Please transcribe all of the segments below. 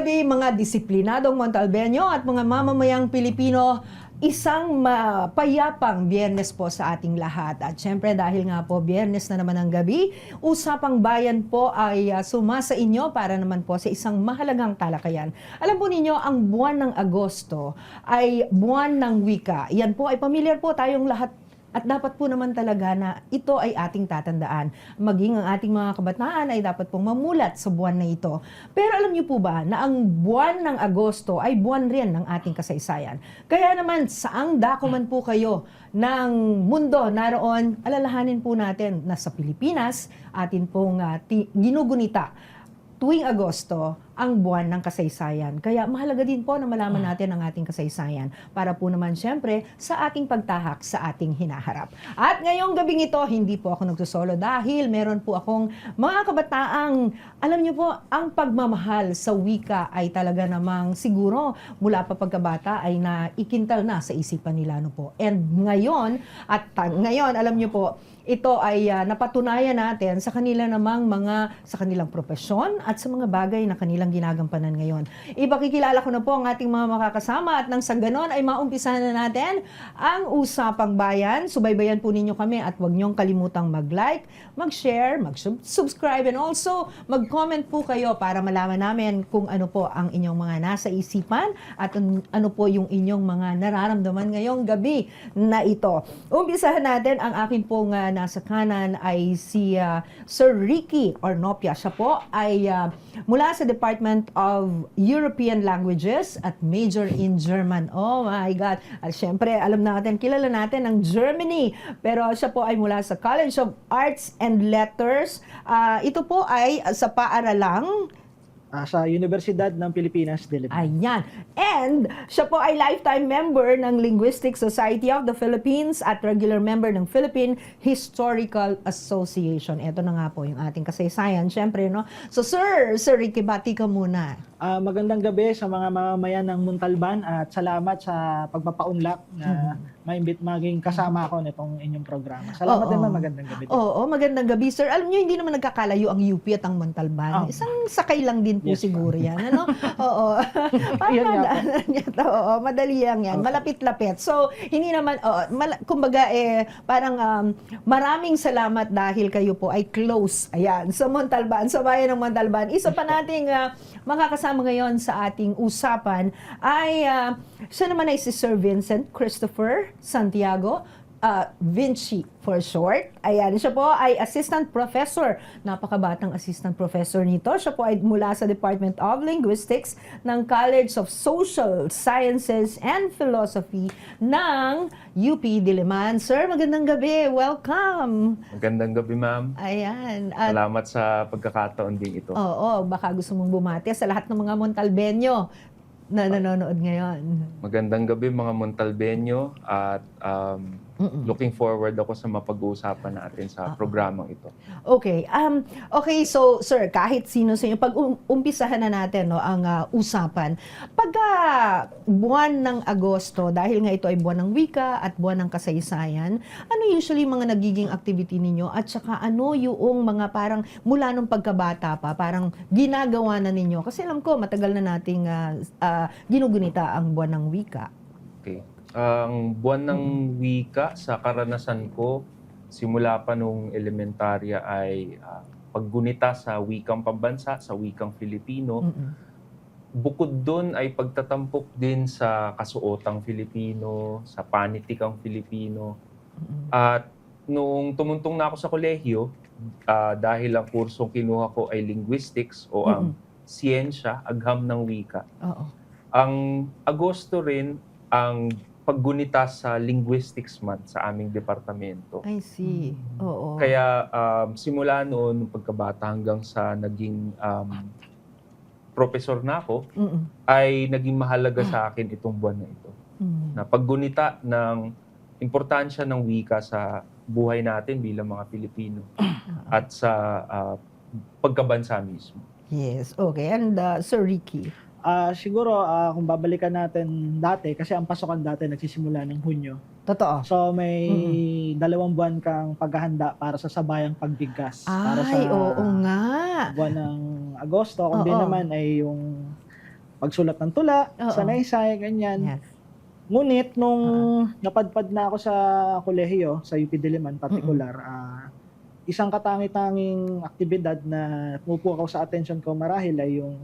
gabi mga disiplinadong Montalbeño at mga mamamayang Pilipino. Isang mapayapang Biyernes po sa ating lahat. At syempre dahil nga po Biyernes na naman ang gabi, Usapang Bayan po ay sumasa inyo para naman po sa isang mahalagang talakayan. Alam po ninyo, ang buwan ng Agosto ay buwan ng wika. Yan po ay pamilyar po tayong lahat. At dapat po naman talaga na ito ay ating tatandaan. Maging ang ating mga kabataan ay dapat pong mamulat sa buwan na ito. Pero alam niyo po ba na ang buwan ng Agosto ay buwan rin ng ating kasaysayan. Kaya naman saang dako man po kayo ng mundo naroon, alalahanin po natin na sa Pilipinas, atin pong ginugunita tuwing Agosto ang buwan ng kasaysayan. Kaya mahalaga din po na malaman natin ang ating kasaysayan para po naman syempre sa ating pagtahak sa ating hinaharap. At ngayong gabing ito, hindi po ako nagsusolo dahil meron po akong mga kabataang, alam niyo po, ang pagmamahal sa wika ay talaga namang siguro mula pa pagkabata ay naikintal na sa isipan nila. No po. And ngayon, alam niyo po, ito ay napatunayan natin sa kanila namang sa kanilang profesyon at sa mga bagay na kanilang ginagampanan ngayon. Ipakikilala ko na po ang ating mga makakasama at nang sa ganon ay maumpisahan na natin ang Usapang Bayan. Subaybayan po ninyo kami at huwag niyong kalimutang mag-like, mag-share, mag-subscribe and also mag-comment po kayo para malaman namin kung ano po ang inyong mga nasa isipan at ano po yung inyong mga nararamdaman ngayong gabi na ito. Umpisahan natin ang akin pong nasa kanan ay si Sir Ricky Ornopia. Siya po ay mula sa Department of European Languages at major in German. Oh my God! At syempre, alam natin, kilala natin ang Germany. Pero siya po ay mula sa College of Arts and Letters. Ito po ay sa paaralang sa Universidad ng Pilipinas, Diliman. Ayan. And siya po ay lifetime member ng Linguistic Society of the Philippines at regular member ng Philippine Historical Association. Ito na nga po yung ating kasaysayan, syempre, no? So, Sir Ricky, bati ka muna. Magandang gabi sa mga mamamayan ng Montalban at salamat sa pagpapaunlak na maimbit maging kasama ako nitong inyong programa. Salamat din, magandang gabi. Oo, magandang gabi, sir. Alam niyo, hindi naman nagkakalayo ang UP at ang Montalban. Isang sakay lang din po siguro yan. Ano? Oo. Oo, madali lang yan. Malapit-lapit. So, hindi naman, kumbaga, parang maraming salamat dahil kayo po ay close. Ayan, sa Montalban, sa bayan ng Montalban. Isa pa nating makakasama ngayon sa ating usapan ay siya naman ay si Sir Vincent Christopher Santiago, Vinci for short. Ayan, siya po ay assistant professor. Napakabatang assistant professor nito. Siya po ay mula sa Department of Linguistics ng College of Social Sciences and Philosophy ng UP Diliman. Sir, magandang gabi. Welcome. Magandang gabi, ma'am. Ayan. Salamat sa pagkakataon din ito. Oo, baka gusto mong bumati sa lahat ng mga Montalbeño na nanonood ngayon. Magandang gabi mga Montalbeño at looking forward ako sa mapag-uusapan natin sa programang ito. Okay. Okay, so sir, kahit sino sa inyo, pag umpisahan na natin no, ang usapan, pagka buwan ng Agosto, dahil nga ito ay buwan ng wika at buwan ng kasaysayan, ano usually mga nagiging activity ninyo at saka ano yung mga parang mula nung pagkabata pa, parang ginagawa na ninyo? Kasi alam ko, matagal na nating ginugunita ang buwan ng wika. Okay. Ang buwan ng wika sa karanasan ko, simula pa nung elementarya ay paggunita sa wikang pambansa, sa wikang Filipino. Bukod doon ay pagtatampok din sa kasuotang Filipino, sa panitikang Filipino. At nung tumuntong na ako sa kolehiyo, dahil ang kursong kinuha ko ay linguistics o ang siyensya, agham ng wika. Ang Agosto rin ang paggunita sa linguistics month sa aming departamento. I see. Oo. Kaya simula noon, pagkabata hanggang sa naging professor na ako, ay naging mahalaga sa akin itong buwan na ito. Na paggunita ng importansya ng wika sa buhay natin bilang mga Pilipino at sa pagkabansa mismo. Yes, okay. And Sir Ricky? Siguro, kung babalikan natin dati, kasi ang pasukan dati nagsisimula ng Hunyo. Totoo. So, may 2 buwan kang paghahanda para sa sabayang pagbigkas. Para sa oo nga. buwan ng Agosto, kundi naman ay yung pagsulat ng tula, Oo. sanaysay, ganyan. Yes. Ngunit nung napadpad na ako sa kolehiyo, sa UP Diliman particular, isang katangi-tanging aktibidad na pumupukaw ako sa attention ko marahil ay yung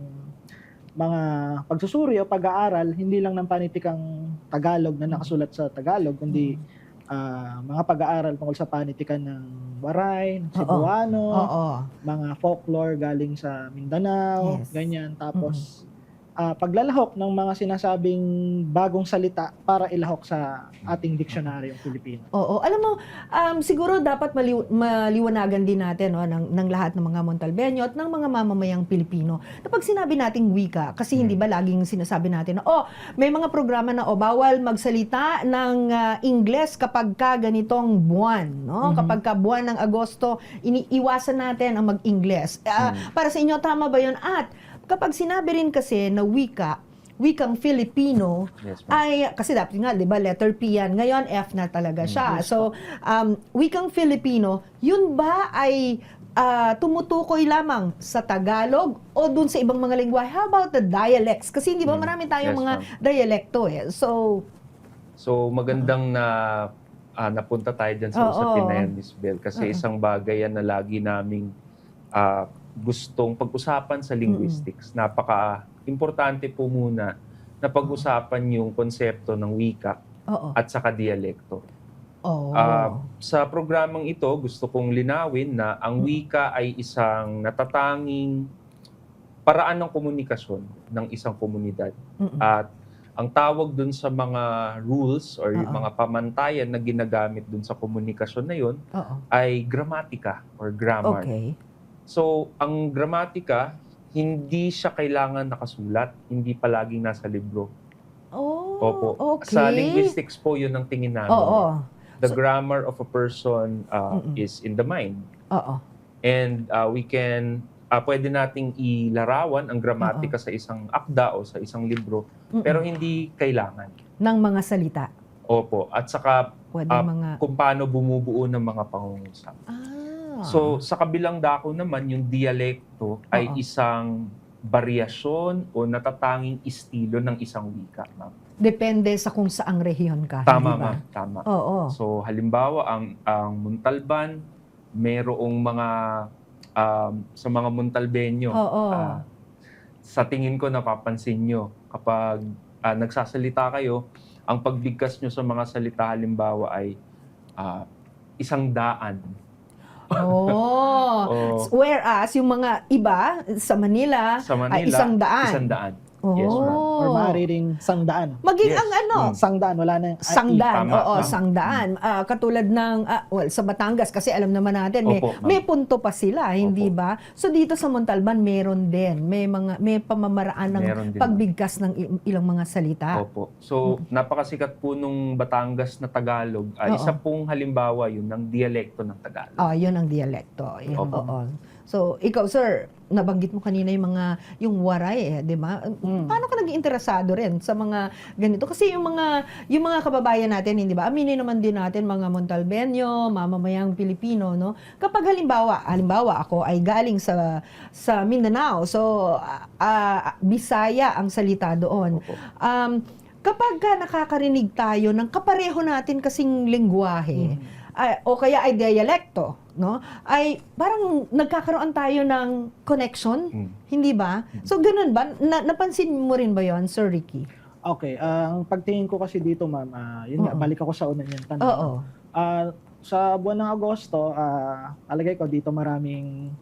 mga pagsusuri o pag-aaral, hindi lang ng panitikang Tagalog na nakasulat sa Tagalog, kundi mga pag-aaral tungkol sa panitikan ng Waray, ng Cebuano, Oo. mga folklore galing sa Mindanao, Yes. ganyan. Tapos, paglalahok ng mga sinasabing bagong salita para ilahok sa ating diksionaryong Pilipino. Oo. Alam mo, siguro dapat maliwanagan din natin ng lahat ng mga Montalbeño at ng mga mamamayang Pilipino. Kapag sinabi nating wika, kasi hindi ba laging sinasabi natin na, may mga programa na, bawal magsalita ng Ingles kapag ka ganitong buwan. No? Kapag ka buwan ng Agosto, iniiwasan natin ang mag-Ingles. Para sa inyo, tama ba yun? At kapag sinabi rin kasi na wikang Filipino, Yes, ma'am. ay, kasi dapat nga, di ba, letter P yan. Ngayon, F na talaga siya. So, wikang Filipino, yun ba ay tumutukoy lamang sa Tagalog o dun sa ibang mga lingwahe? How about the dialects? Kasi hindi ba marami tayong Yes, mga ma'am. dialekto eh. So magandang na napunta tayo dyan sa usapin na yan, Miss Bel. Kasi isang bagay yan na lagi naming gustong pag-usapan sa linguistics. Napaka-importante po muna na pag-usapan yung konsepto ng wika Oo. at saka dialekto. Oo. Sa programang ito, gusto kong linawin na ang wika ay isang natatanging paraan ng komunikasyon ng isang komunidad. At ang tawag dun sa mga rules or yung mga pamantayan na ginagamit dun sa komunikasyon na yun Oo. ay gramatika or grammar. Okay. So, ang gramatika, hindi siya kailangan nakasulat, hindi palaging nasa libro. Oh, Opo. okay. Sa linguistics po, yun ang tingin namin. Oo. The grammar of a person is in the mind. Oo. And we can, pwede nating ilarawan ang gramatika sa isang akda o sa isang libro, pero hindi kailangan. Ng mga salita. Opo. At saka, Pwede mga... kung paano bumubuo ng mga pangungusap. So, sa kabilang dako naman, yung dialekto ay isang variasyon o natatanging estilo ng isang wika, ma'am. Depende sa kung saang rehiyon ka. Tama, hindi ba? ma'am. Tama. Oo. So, halimbawa, ang Montalban, merong mga, sa mga Montalbeño, Oo. sa tingin ko, napapansin nyo, kapag nagsasalita kayo, ang pagbigkas nyo sa mga salita, halimbawa, ay isang daan. Oh. Whereas, yung mga iba sa Manila, ay isang daan. Isang daan. Yes, ma'am. Or maaari ring sangdaan. Maging Yes. ang ano, Sangdaan, wala na yung sangdaan. Tama, Oo, ma'am. sangdaan. Katulad ng, sa Batangas, kasi alam naman natin, Opo, ma'am. may punto pa sila, hindi Opo. ba? So dito sa Montalban, meron din. May pamamaraan ng Meron din, pagbigkas ng ilang mga salita. Opo. So, napakasikat po nung Batangas na Tagalog. Oo. Isa pong halimbawa yun ng dialekto ng Tagalog. Yun ang dialekto. Yan, Opo. oo. So, ikaw, sir, nabanggit mo kanina yung waray, di ba? Paano ka naging interesado rin sa mga ganito? Kasi yung mga kababayan natin, hindi ba? Aminin naman din natin, mga Montalbeño, mamamayang Pilipino, no? Kapag halimbawa ako ay galing sa Mindanao, so Bisaya ang salita doon. Opo. Kapag nakakarinig tayo ng kapareho natin kasing lengguwahe, o kaya ay dialekto, no? Ay parang nagkakaroon tayo ng connection, hindi ba? So ganun ba? Napansin mo rin ba 'yon, Sir Ricky? Okay, ang pagtingin ko kasi dito, ma'am, yun nga, balik ako sa una niyang tanong. Oo. Sa buwan ng Agosto, alagay ko dito maraming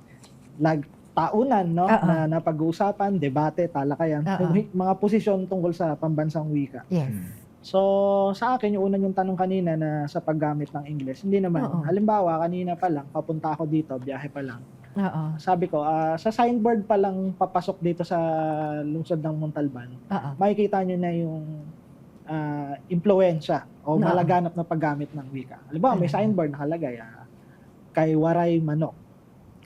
taunan, no? Na napag-uusapan, debate, talakayan, mga posisyon tungkol sa pambansang wika. Yes. So, sa akin, yung una yung tanong kanina na sa paggamit ng English, hindi naman. Halimbawa, kanina pa lang, papunta ako dito, biyahe pa lang. Oo. Sabi ko, sa signboard pa lang papasok dito sa lungsod ng Montalban, makikita nyo na yung impluensya o malaganap na paggamit ng wika. Halimbawa, may signboard nakalagay, kay Waray Manok,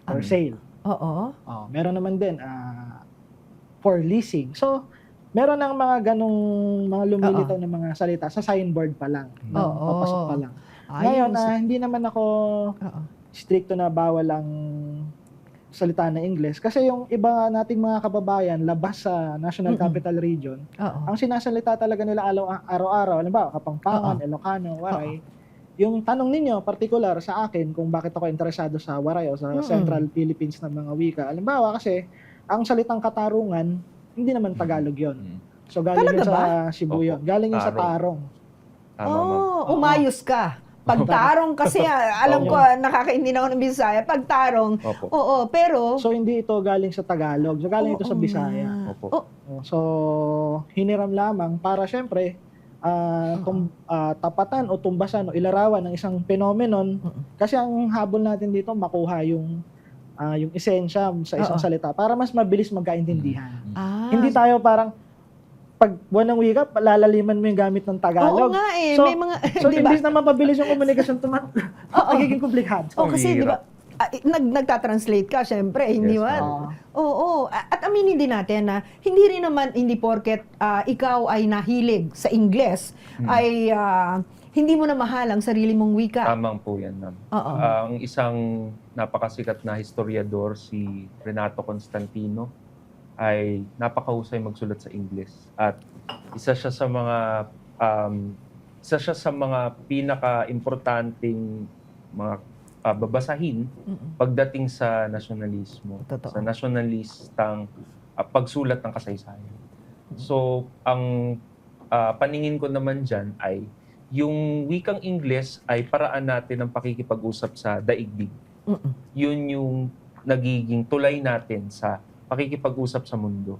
for sale. Oo. Meron naman din, for leasing. So, meron ng mga ganong mga lumilitaw na mga salita sa signboard pa lang. Papasok pa lang. Ngayon, hindi naman ako stricto na bawal ang salita na Ingles. Kasi yung iba nating mga kababayan, labas sa National Capital Region, Oo. ang sinasalita talaga nila araw-araw, halimbawa, Kapampangan, Ilocano, Waray, yung tanong ninyo, particular sa akin, kung bakit ako interesado sa Waray o sa Central Philippines na mga wika. Halimbawa kasi, ang salitang katarungan, hindi naman Tagalog yon. So galing Talaga yun sa ba? Cebu Opo, yun. Galing yun sa tarong. Tarong. Tama, ma'am. Oh, umayos ka. Pagtarong kasi alam ko nakakaintindi ako ng Bisaya. Pagtarong, Opo. oo, pero So hindi ito galing sa Tagalog. So galing ito sa Oo Bisaya. nga. Opo. Oh, So hiniram lamang para syempre tapatan o tumbasan o ilarawan ng isang phenomenon. Kasi ang habol natin dito makuha yung esensya sa isang salita para mas mabilis magkaintindihan. Hindi tayo parang pag buwan ng wika, lalaliman mo yung gamit ng oo Tagalog. nga eh, So- may mga, So, di ba? imbis na mapabilis yung komunikasyon, magiging komplikado. Oh, kasi di Mahirap. ba, nagtatranslate ka, syempre, hindi Yes, ba? ma'am. Oo, at aminin din natin na hindi porket ikaw ay nahilig sa Ingles, ay hindi mo na mahal ang sarili mong wika. Tamang po yan, ma'am. Oo. Ang isang napakasikat na historiador, si Renato Constantino, ay napakahusay magsulat sa Ingles. At isa siya sa mga pinaka-importanting mga babasahin pagdating sa nasyonalismo, Totoo. sa nasyonalistang pagsulat ng kasaysayan. So, ang paningin ko naman dyan ay yung wikang Ingles ay paraan natin ng pakikipag-usap sa daigdig. Yun yung nagiging tulay natin sa pakikipag-usap sa mundo.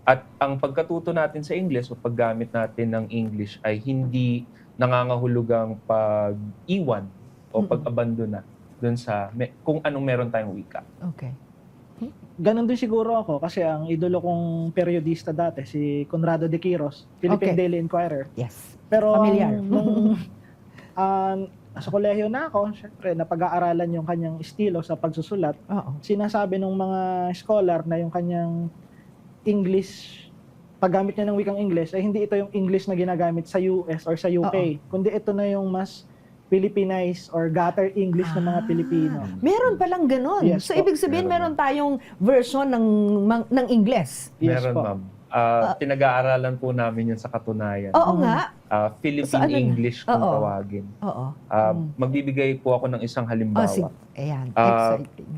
At ang pagkatuto natin sa Ingles o paggamit natin ng English ay hindi nangangahulugang pag-iwan o pag-abandona dun sa kung anong meron tayong wika. Okay. Ganon din siguro ako kasi ang idolo kong periodista dati, si Conrado de Quiros, Philippine Okay. Daily Inquirer. Yes. Pero Familiar. nung sa kolehiyo na ako, syempre, napag-aaralan yung kanyang estilo sa pagsusulat. Oo. Sinasabi ng mga scholar na yung kanyang English, paggamit niya ng wikang English, ay hindi ito yung English na ginagamit sa US or sa UK, kundi ito na yung mas Philippinized or gutter English ng mga Pilipino. Meron palang ganun. Yes So, po. ibig sabihin, Meron meron tayong version ng Ingles. Yes Meron, po. ma'am. Pinag-aaralan po namin yun sa katunayan. Oo nga. Philippine So, ano na? English kung Oo. tawagin. Oo. Magbibigay po ako ng isang halimbawa. Sige. Ayan. Ah, Exciting.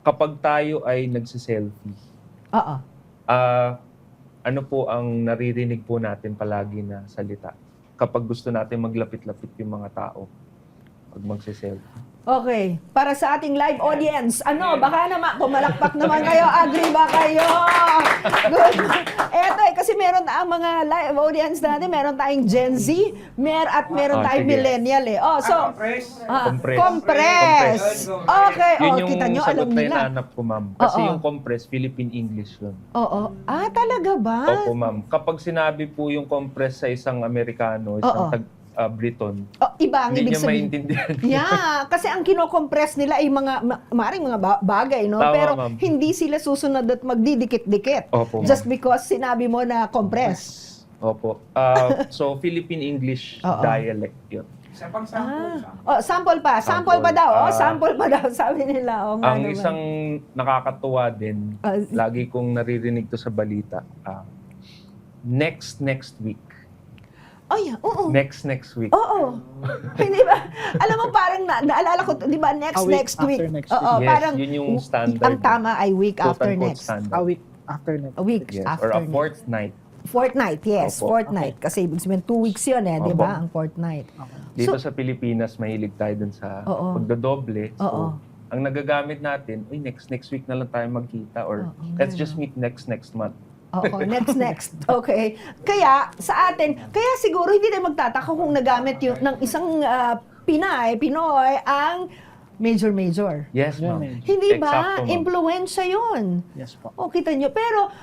Kapag tayo ay nagsiselfie, Oo. ano po ang naririnig po natin palagi na salita? Kapag gusto natin maglapit-lapit yung mga tao, pag magsiselfie. Okay. Para sa ating live audience, baka naman, pumalakpak naman kayo, agree ba kayo? Good. Eto kasi meron ang mga live audience natin, meron tayong Gen Z, meron tayong sige. millennial eh. Oh, so, Compress. compress. Okay, Yun yung kita nyo, alam sagot na nila. hinahanap ko, ma'am. Kasi Oo. yung compress, Philippine English yun. Oo. Talaga ba? Opo, ma'am. Kapag sinabi po yung compress sa isang Amerikano, Oo. isang Briton, Iba ang hindi ibig niya sabihin. maintindihan. Yeah, kasi ang kino-compress nila ay maaaring mga bagay, no? Tama, Pero ma'am. hindi sila susunod at magdidikit-dikit. Opo, ma'am. Just because sinabi mo na compress. Opo. So, Philippine English Oo. dialect yun. Sample pa. Sample pa Sample. daw. Sample pa daw, sabi nila. O, nga Ang naman. isang nakakatuwa din, Ah, lagi kong naririnig to sa balita, next week. Oo. Next week. Oo. Hindi ba? Alam mo, parang naalala ko, di ba, next A week next week. after next Oo, Yes, parang yun yung standard. ang tama ay week after Quote-unquote next. standard. A week after next. A week Yes, after or a next. fortnight. Fortnight, yes. Opo. Fortnight. Kasi ibig sabihin, 2 weeks yun di Opo. ba? Ang fortnight. Dito So- sa Pilipinas, mahilig tayo dun sa Oo. pagdodoble. So, Oo. ang nagagamit natin, next week na lang tayo magkita or Oo, let's nga, just meet next month. Oo, next. Okay. Kaya, sa atin, kaya siguro hindi tayo magtataka kung nagamit yung ng isang Pinoy, ang major. Yes, Yeah, ma'am. ma'am. Hindi ba? Eksakto, ma'am. Impluensya yun. Yes po. O, kita nyo. Pero,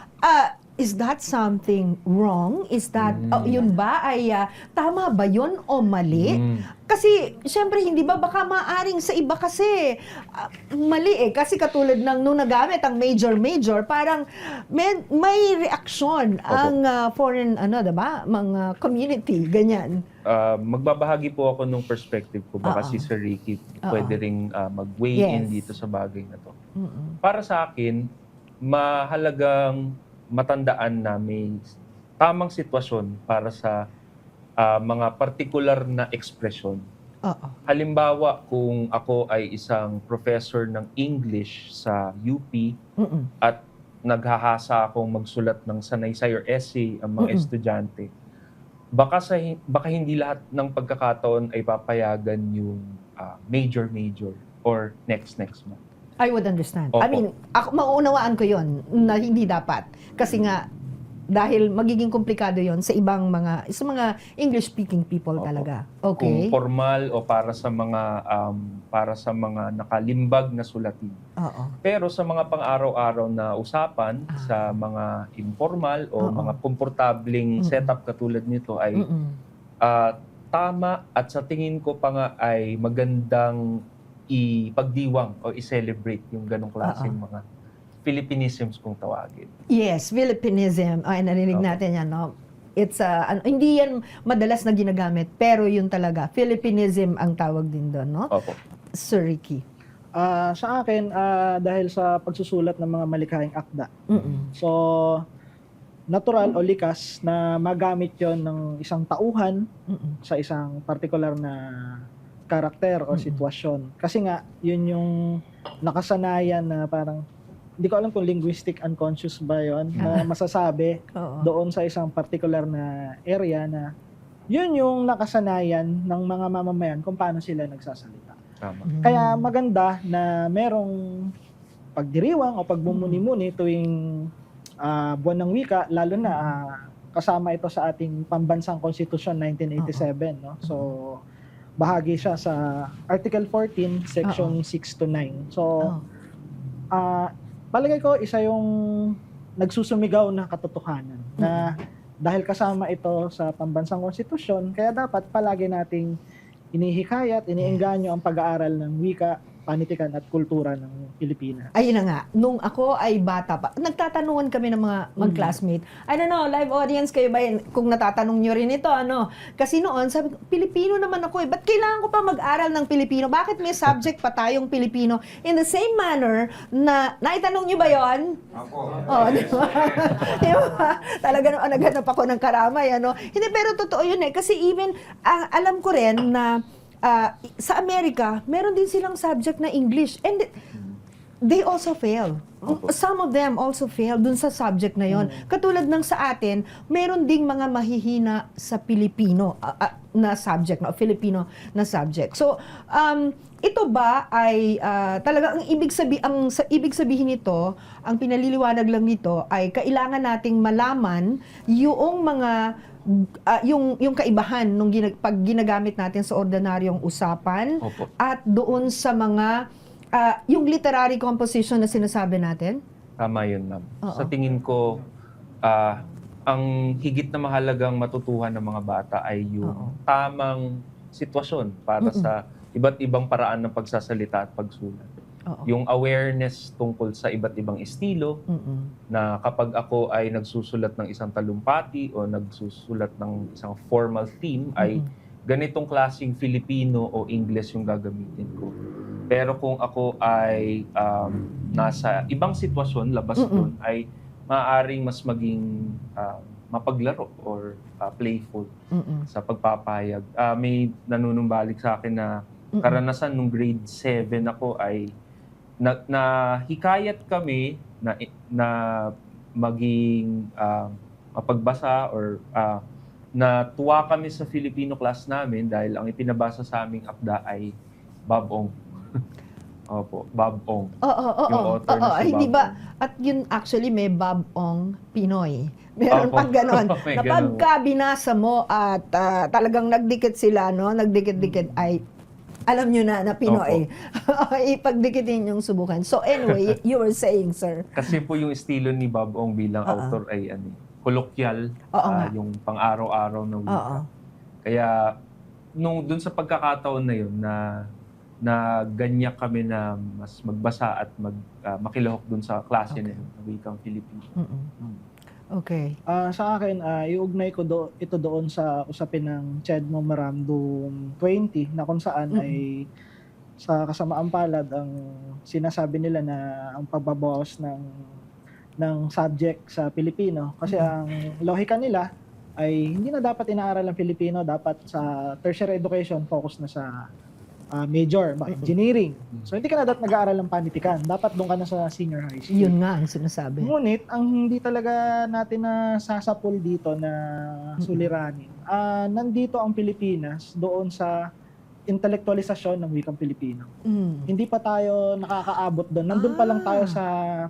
is that something wrong? Is that, yun ba ay, tama ba yun o mali? Kasi, syempre, hindi ba, baka maaring sa iba kasi, mali eh. Kasi katulad ng nung nagamit ang major, parang may reaksyon ang foreign, diba? Mga community, ganyan. Magbabahagi po ako nung perspective ko. Baka si Sir Ricky pwede ring mag-weigh in dito sa bagay na to. Para sa akin, mahalagang matandaan na may tamang sitwasyon para sa mga partikular na ekspresyon. Halimbawa, kung ako ay isang professor ng English sa UP at naghahasa akong magsulat ng sanaysay or essay ang mga estudyante, baka hindi lahat ng pagkakataon ay papayagan yung major or next month. I would understand. Opo. I mean, ako, mauunawaan ko yon na hindi dapat. Kasi nga, dahil magiging komplikado yon sa mga English-speaking people talaga. Okay? Kung formal o para sa mga nakalimbag na sulatin. Pero sa mga pang-araw-araw na usapan, sa mga informal o mga komportabling setup katulad nito ay tama at sa tingin ko pa nga ay magandang ipagdiwang o i-celebrate yung ganong klaseng mga Philippinisms kung tawagin. Yes, Philippinism. Ay, narinig natin yan, no? It's, hindi yan madalas na ginagamit, pero yun talaga. Philippinism ang tawag din doon, no? Opo. Sir Ricky. Sa akin, dahil sa pagsusulat ng mga malikhaing akda, so, natural o likas na magamit yon ng isang tauhan sa isang particular na karakter o sitwasyon. Kasi nga, yun yung nakasanayan na parang, hindi ko alam kung linguistic unconscious ba yon na masasabi doon sa isang particular na area na yun yung nakasanayan ng mga mamamayan kung paano sila nagsasalita. Tama. Kaya maganda na merong pagdiriwang o pagmumuni-muni tuwing buwan ng wika, lalo na kasama ito sa ating pambansang konstitusyon 1987. No? So, bahagi siya sa Article 14, Section 6 to 9. So, palagay ko, isa yung nagsusumigaw na katotohanan na dahil kasama ito sa pambansang konstitusyon, kaya dapat palagi nating inihikayat, iniengganyo ang pag-aaral ng wika, panitikan at kultura ng Pilipinas. Ayun na nga, nung ako ay bata pa, nagtatanungan kami ng mga mag-classmate, I don't know, live audience kayo ba yun? Kung natatanong nyo rin ito, ano? Kasi noon, sabi ko, Pilipino naman ako eh, ba't kailangan ko pa mag-aral ng Pilipino? Bakit may subject pa tayong Pilipino? In the same manner, na, naitanong nyo ba yon? Ako. Di ba? Di ba? Talaga naman, naghanap ako ng karamay, ano? Hindi, pero totoo yun eh. Kasi even, alam ko rin na, sa Amerika, meron din silang subject na English. And they also fail. Some of them also fail dun sa subject na yon. Katulad ng sa atin, meron ding mga mahihina sa Pilipino na subject, na Filipino na subject. So, ito ba ay talaga ang ibig sabihin nito, ang pinaliliwanag lang nito ay kailangan nating malaman yung mga yung kaibahan nung pag ginagamit natin sa ordinaryong usapan. Opo. At doon sa mga yung literary composition na sinasabi natin. Tama yun, ma'am. Oo. Sa tingin ko, ang higit na mahalagang matutuhan ng mga bata ay yung tamang sitwasyon para sa iba't ibang paraan ng pagsasalita at pagsulat. Yung awareness tungkol sa iba't ibang estilo, na kapag ako ay nagsusulat ng isang talumpati o nagsusulat ng isang formal theme, ay ganitong klaseng Filipino o English yung gagamitin ko. Pero kung ako ay nasa ibang sitwasyon, labas doon, ay maaaring mas maging mapaglaro or playful sa pagpapahayag. May nanunumbalik sa akin na karanasan nung grade 7 ako ay na hikayat kami na maging mapagbasa or natuwa kami sa Filipino class namin dahil ang ipinabasa sa aming akda ay Bob Ong. Opo, Bob Ong. Yung author na si Hindi Bob ba? Ong. At yun actually may Bob Ong Pinoy. Meron Opo. pang ganon. May Na ganon. pagka binasa mo at talagang nagdikit sila, no? Nagdikit-dikit ay alam nyo na Pinoy. Ipagdikitin yung subukan. So anyway, you were saying, sir. Kasi po yung estilo ni Bob Ong bilang author ay kolokyal, Oo nga. yung pang-araw-araw na wika. Oo. Kaya dun sa pagkakataon na yun na ganyak kami na mas magbasa at makilahok dun sa klase na yun, na wikang Filipino. Okay. Sa akin, iugnay ko ito doon sa usapin ng CHED Memorandum 20 na kung saan ay sa kasamaang palad ang sinasabi nila na ang pagbabawas ng subject sa Pilipino. Kasi ang lohika nila ay hindi na dapat inaaral ang Filipino, dapat sa tertiary education focus na sa major, engineering. So hindi ka na dapat nag-aaral ng panitikan, dapat doon ka na sa senior high school. Yun nga ang sinasabi. Ngunit, ang hindi talaga natin na sasapul dito na suliranin, nandito ang Pilipinas doon sa intelektualisasyon ng wikang Pilipino. Hindi pa tayo nakakaabot doon. Nandun pa lang tayo sa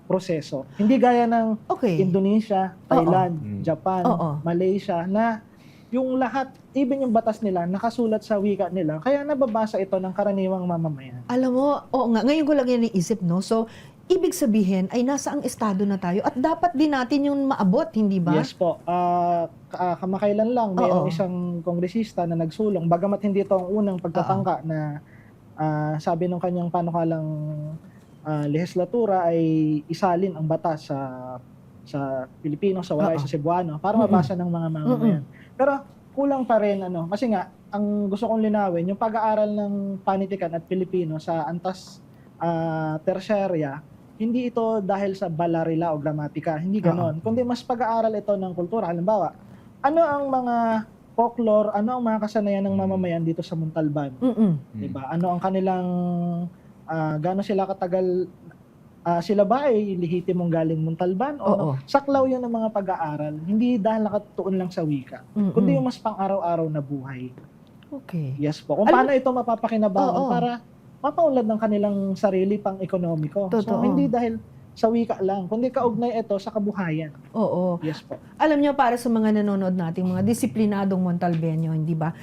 proseso. Hindi gaya ng Okay. Indonesia, Thailand, Japan, Oo. Malaysia, na yung lahat, even yung batas nila, nakasulat sa wika nila. Kaya nababasa ito ng karaniwang mamamayan. Alam mo, oo nga, ngayon ko lang yan naisip, no? So, ibig sabihin ay nasa ang estado na tayo at dapat din natin yung maabot, hindi ba? Yes po. Kamakailan lang, mayroong isang kongresista na nagsulong. Bagamat hindi ito ang unang pagtatangka na sabi ng kanyang panukalang lehislatura ay isalin ang batas sa Pilipino, sa Waray, sa Cebuano para mabasa ng mga mamamayan. Pero kulang pa rin, kasi nga, ang gusto kong linawin, yung pag-aaral ng panitikan at Pilipino sa antas tersyarya, hindi ito dahil sa balarila o gramatika, hindi ganon. Kundi mas pag-aaral ito ng kultura. Halimbawa, ano ang mga folklore, ano ang mga kasanayan ng mamamayan dito sa Montalban? Diba? Ano ang kanilang, gaano sila katagal, sila ba ay lehitimong galing Montalban? O saklaw yun ng mga pag-aaral, hindi dahil nakatuon lang sa wika, kundi yung mas pang-araw-araw na buhay. Okay. Yes po. Kung paano ito mapapakinabangan para mapaunlad ng kanilang sarili pang ekonomiko. So, Totoo. hindi dahil sa wika lang, kundi kaugnay ito sa kabuhayan. Oo. Yes po. Alam niyo, para sa mga nanonood nating mga disiplinadong Montalbeño, hindi ba?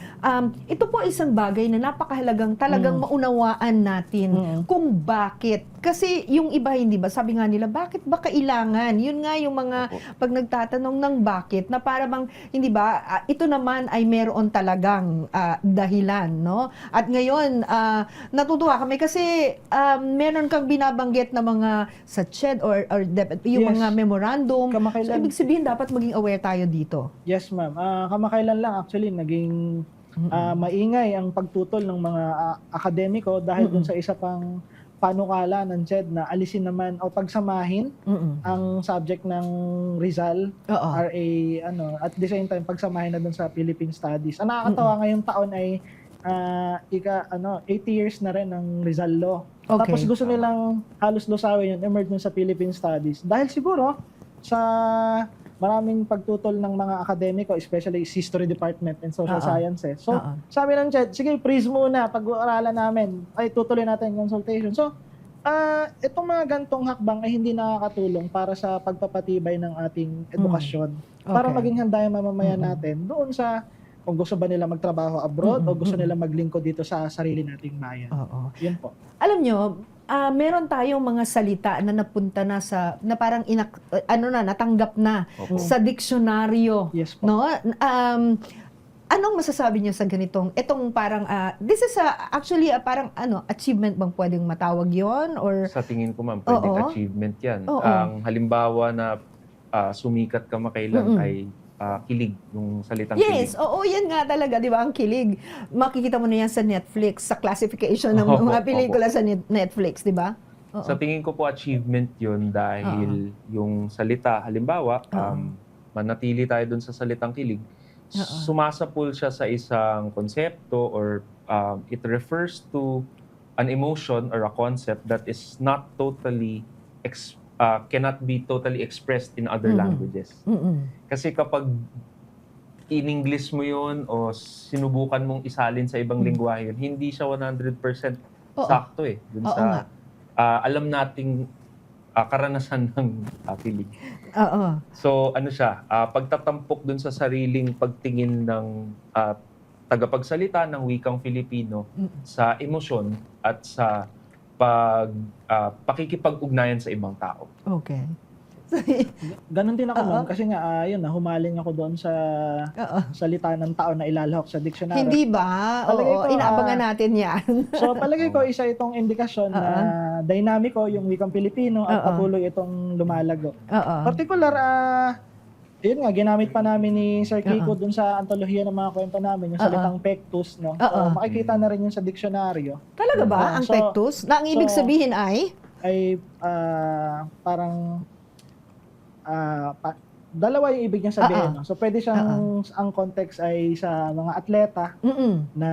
Ito po isang bagay na napakahalagang talagang maunawaan natin kung bakit. Kasi yung iba, hindi ba? Sabi nga nila, bakit ba kailangan? Yun nga yung mga pag nagtatanong ng bakit, na para bang, hindi ba, ito naman ay meron talagang dahilan, no? At ngayon, natutuwa kami kasi meron kang binabanggit na mga sa CHED or yung Yes. mga memorandum. So, Kamakailan, ibig sabihin, dapat maging aware tayo dito. yes ma'am. Kamakailan lang actually naging maingay ang pagtutol ng mga akademiko dahil dun sa isa pang panukala ng CHED na alisin naman o pagsamahin ang subject ng Rizal, Oo. RA, at the same time pagsamahin na dun sa Philippine Studies. Ang nakakatawa ngayong taon ay 80 years na rin ng Rizal Law. Okay. Tapos gusto nilang halos lusawin yung emerge sa Philippine Studies. Dahil siguro sa maraming pagtutol ng mga akademiko, especially History Department and Social Sciences. So, sabi ng CHED, sige, freeze muna, pag-uaralan namin, ay tutuloy natin yung consultation. So, itong mga gantong hakbang ay hindi nakakatulong para sa pagpapatibay ng ating edukasyon. Para Okay. maging handa yung mamamayan natin doon sa kung gusto ba nila magtrabaho abroad o gusto nila maglingkod dito sa sarili nating bayan. Oo. Yun po. Alam nyo, meron tayong mga salita na napunta na sa, na parang natanggap na sa diksyonaryo. Yes po. No? Anong masasabi niyo sa ganitong, itong parang, this is actually parang achievement bang pwedeng matawag yon or Sa tingin ko, ma'am, pwedeng Oo. achievement yan. Oo. Ang halimbawa na sumikat kamakailan ay kilig, yung salitang yes, kilig. oo, yan nga talaga, di ba, ang kilig. Makikita mo na yan sa Netflix, sa classification ng Opo, mga pelikula sa Netflix, di ba? Oo. Sa tingin ko po achievement yun dahil yung salita, halimbawa, manatili tayo dun sa salitang kilig, sumasapul siya sa isang konsepto or it refers to an emotion or a concept that is not totally cannot be totally expressed in other languages. Kasi kapag in-English mo yun o sinubukan mong isalin sa ibang lingwahe yun, hindi siya 100% sakto dun Oo sa nga. alam nating karanasan ng kilig. Oo. So ano siya, pagtatampok dun sa sariling pagtingin ng tagapagsalita ng wikang Filipino Mm. sa emosyon at sa pakikipag-ugnayan sa ibang tao. Okay. Ganon din ako, Oo. ma'am, kasi nga, yun, humaling ako doon sa Oo. salita ng tao na ilalahok sa dictionary. Hindi ba? Palagay Oo, ko, inaabangan natin yan. So, palagay ko, isa itong indikasyon na dynamico yung wikang Pilipino at Oo. patuloy itong lumalago. Oo. Particular, yun nga, ginamit pa namin ni Sir Kiko Oo. dun sa antolohiya ng mga kwento namin, yung salitang pectus, no? Oo. So, makikita na rin yun sa diksyonaryo. Talaga ba? Ang So- pectus? Na ang ibig so- sabihin ay? Ay, parang, dalawa yung ibig niya sabihin. No? So, pwede siyang, ang context ay sa mga atleta Mm-mm. na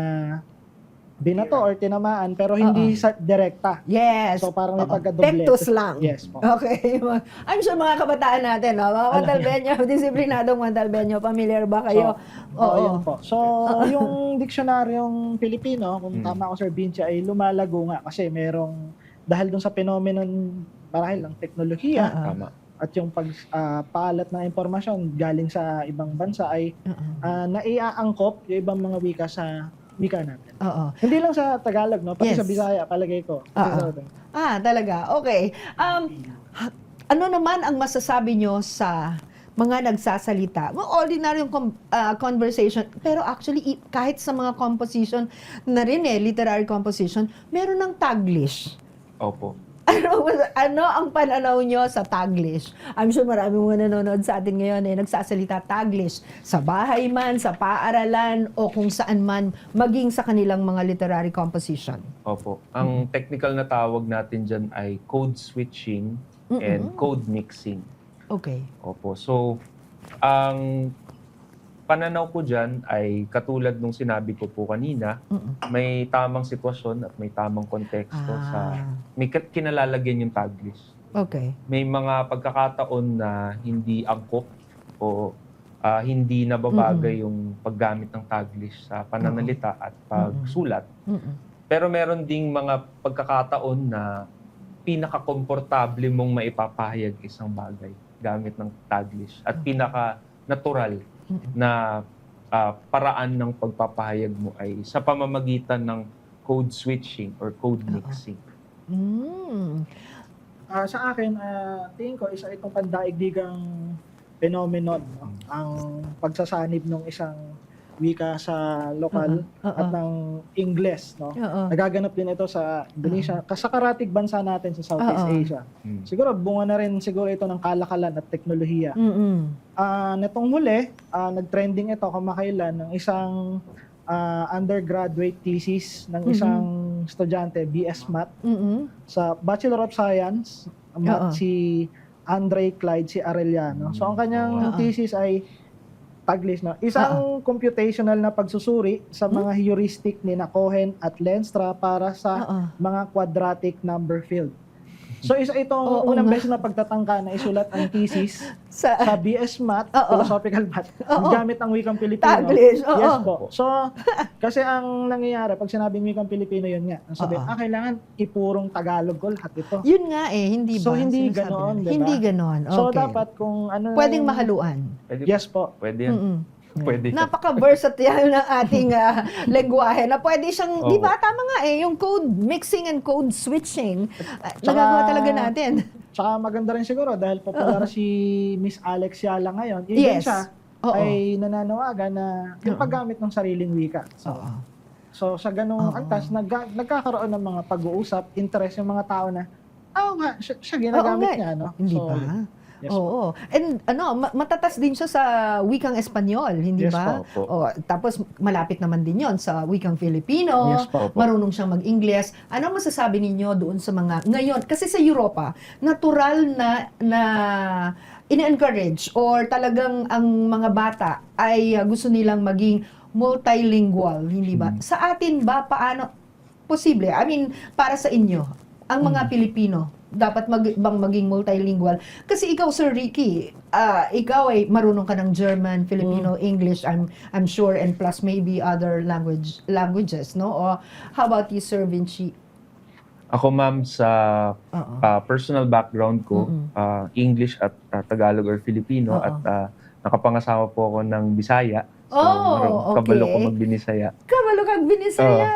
binato or tinamaan, pero hindi sa direkta. Yes. So, parang may Oo. pagkadoble. Pectus lang. Yes po. Okay. I'm sure mga kabataan natin, no? Mga Montalbeño, disiplinadong Montalbeño, familiar ba kayo? Oo, yun po. So, yung diksyonaryong Pilipino, kung tama ako, Sir Vinci, ay lumalago nga kasi merong, dahil dun sa phenomenon, marahil ng teknolohiya, Tama. at yung pagpaalat ng impormasyon galing sa ibang bansa ay naiaangkop yung ibang mga wika sa wika natin. Oo. Hindi lang sa Tagalog, no? Pati Yes. sa Bisaya, palagay ko. Talaga. Okay. Ano naman ang masasabi nyo sa mga nagsasalita? Well, ordinary yung conversation, pero actually kahit sa mga composition na rin literary composition, meron ng Taglish. Opo. Ano ang pananaw nyo sa Taglish? I'm sure marami mga nanonood sa atin ngayon nagsasalita Taglish sa bahay man, sa paaralan, o kung saan man, maging sa kanilang mga literary composition. Opo. Ang technical na tawag natin dyan ay code switching and code mixing. Okay. Opo. So, ang pananaw ko dyan ay katulad nung sinabi ko po kanina, may tamang sitwasyon at may tamang konteksto may kinalalagyan yung Taglish. Okay. May mga pagkakataon na hindi angkop o hindi nababagay yung paggamit ng Taglish sa pananalita at pagsulat. Pero meron ding mga pagkakataon na pinaka-komportable mong maipapahayag isang bagay gamit ng Taglish at pinaka-natural na paraan ng pagpapahayag mo ay sa pamamagitan ng code switching or code mixing. Sa akin, tingin ko, isa itong pandaigdigang phenomenon, no? Ang pagsasanib ng isang wika sa lokal at ng Ingles, no? Nagaganap din ito sa Indonesia, sa karatig bansa natin sa Southeast Asia. Siguro bunga na rin siguro ito ng kalakalan at teknolohiya. Netong huli, nag-trending ito kamakailan ng isang undergraduate thesis ng isang estudyante, BS Math, sa Bachelor of Science, Math, si Andre Clyde, si Arellano. So ang kanyang thesis ay Taglish, no? Isang computational na pagsusuri sa mga heuristic ni Cohen at Lenstra para sa mga quadratic number field. So isa itong unang beses na pagtatangka na isulat ang thesis sa BS Math, Philosophical Math, gamit ang wikang Pilipino. Taglish, Yes po. So, kasi ang nangyayari, pag sinabing wikang Pilipino, yun nga. Ang sabi, kailangan ipurong Tagalog ko lahat ito. Yun nga hindi ba? So, hindi Sinasabi ganon, nila. diba? Hindi ganon. Okay. So, dapat kung ano... Pwedeng mahaluan. Pwede, Yes po. Pwede yan. Pwede. Napaka-versatile ng ating lengguwahe na pwede siyang, di ba, Oo. tama nga yung code mixing and code switching. Nagagawa talaga natin. Tsaka maganda rin siguro dahil popular si Miss Alex Yala ngayon. Even Yes. siya ay nananawagan na yung paggamit ng sariling wika. So sa ganung antas, nagkakaroon ng mga pag-uusap, interest yung mga tao na, nga, siya ginagamit niya. No? Hindi So, ba? yes Oo. And matatas din siya sa wikang Espanyol, hindi Yes ba? po. Tapos malapit naman din 'yon sa wikang Filipino. Yes po. Marunong siyang mag-Ingles. Ano masasabi ninyo doon sa mga ngayon kasi sa Europa, natural na ina-encourage or talagang ang mga bata ay gusto nilang maging multilingual, hindi ba? Sa atin ba paano posible? I mean, para sa inyo, ang mga Pilipino dapat bang maging multilingual? Kasi ikaw, Sir Ricky, ikaw ay marunong ka ng German, Filipino, English, I'm sure, and plus maybe other languages, no? Or how about you, Sir Vinci? Ako, ma'am, sa personal background ko, English at Tagalog or Filipino, at nakapangasawa po ako ng Bisaya. Oh, kabalo ko okay. mag-Binisaya. Kabalo kang Binisaya.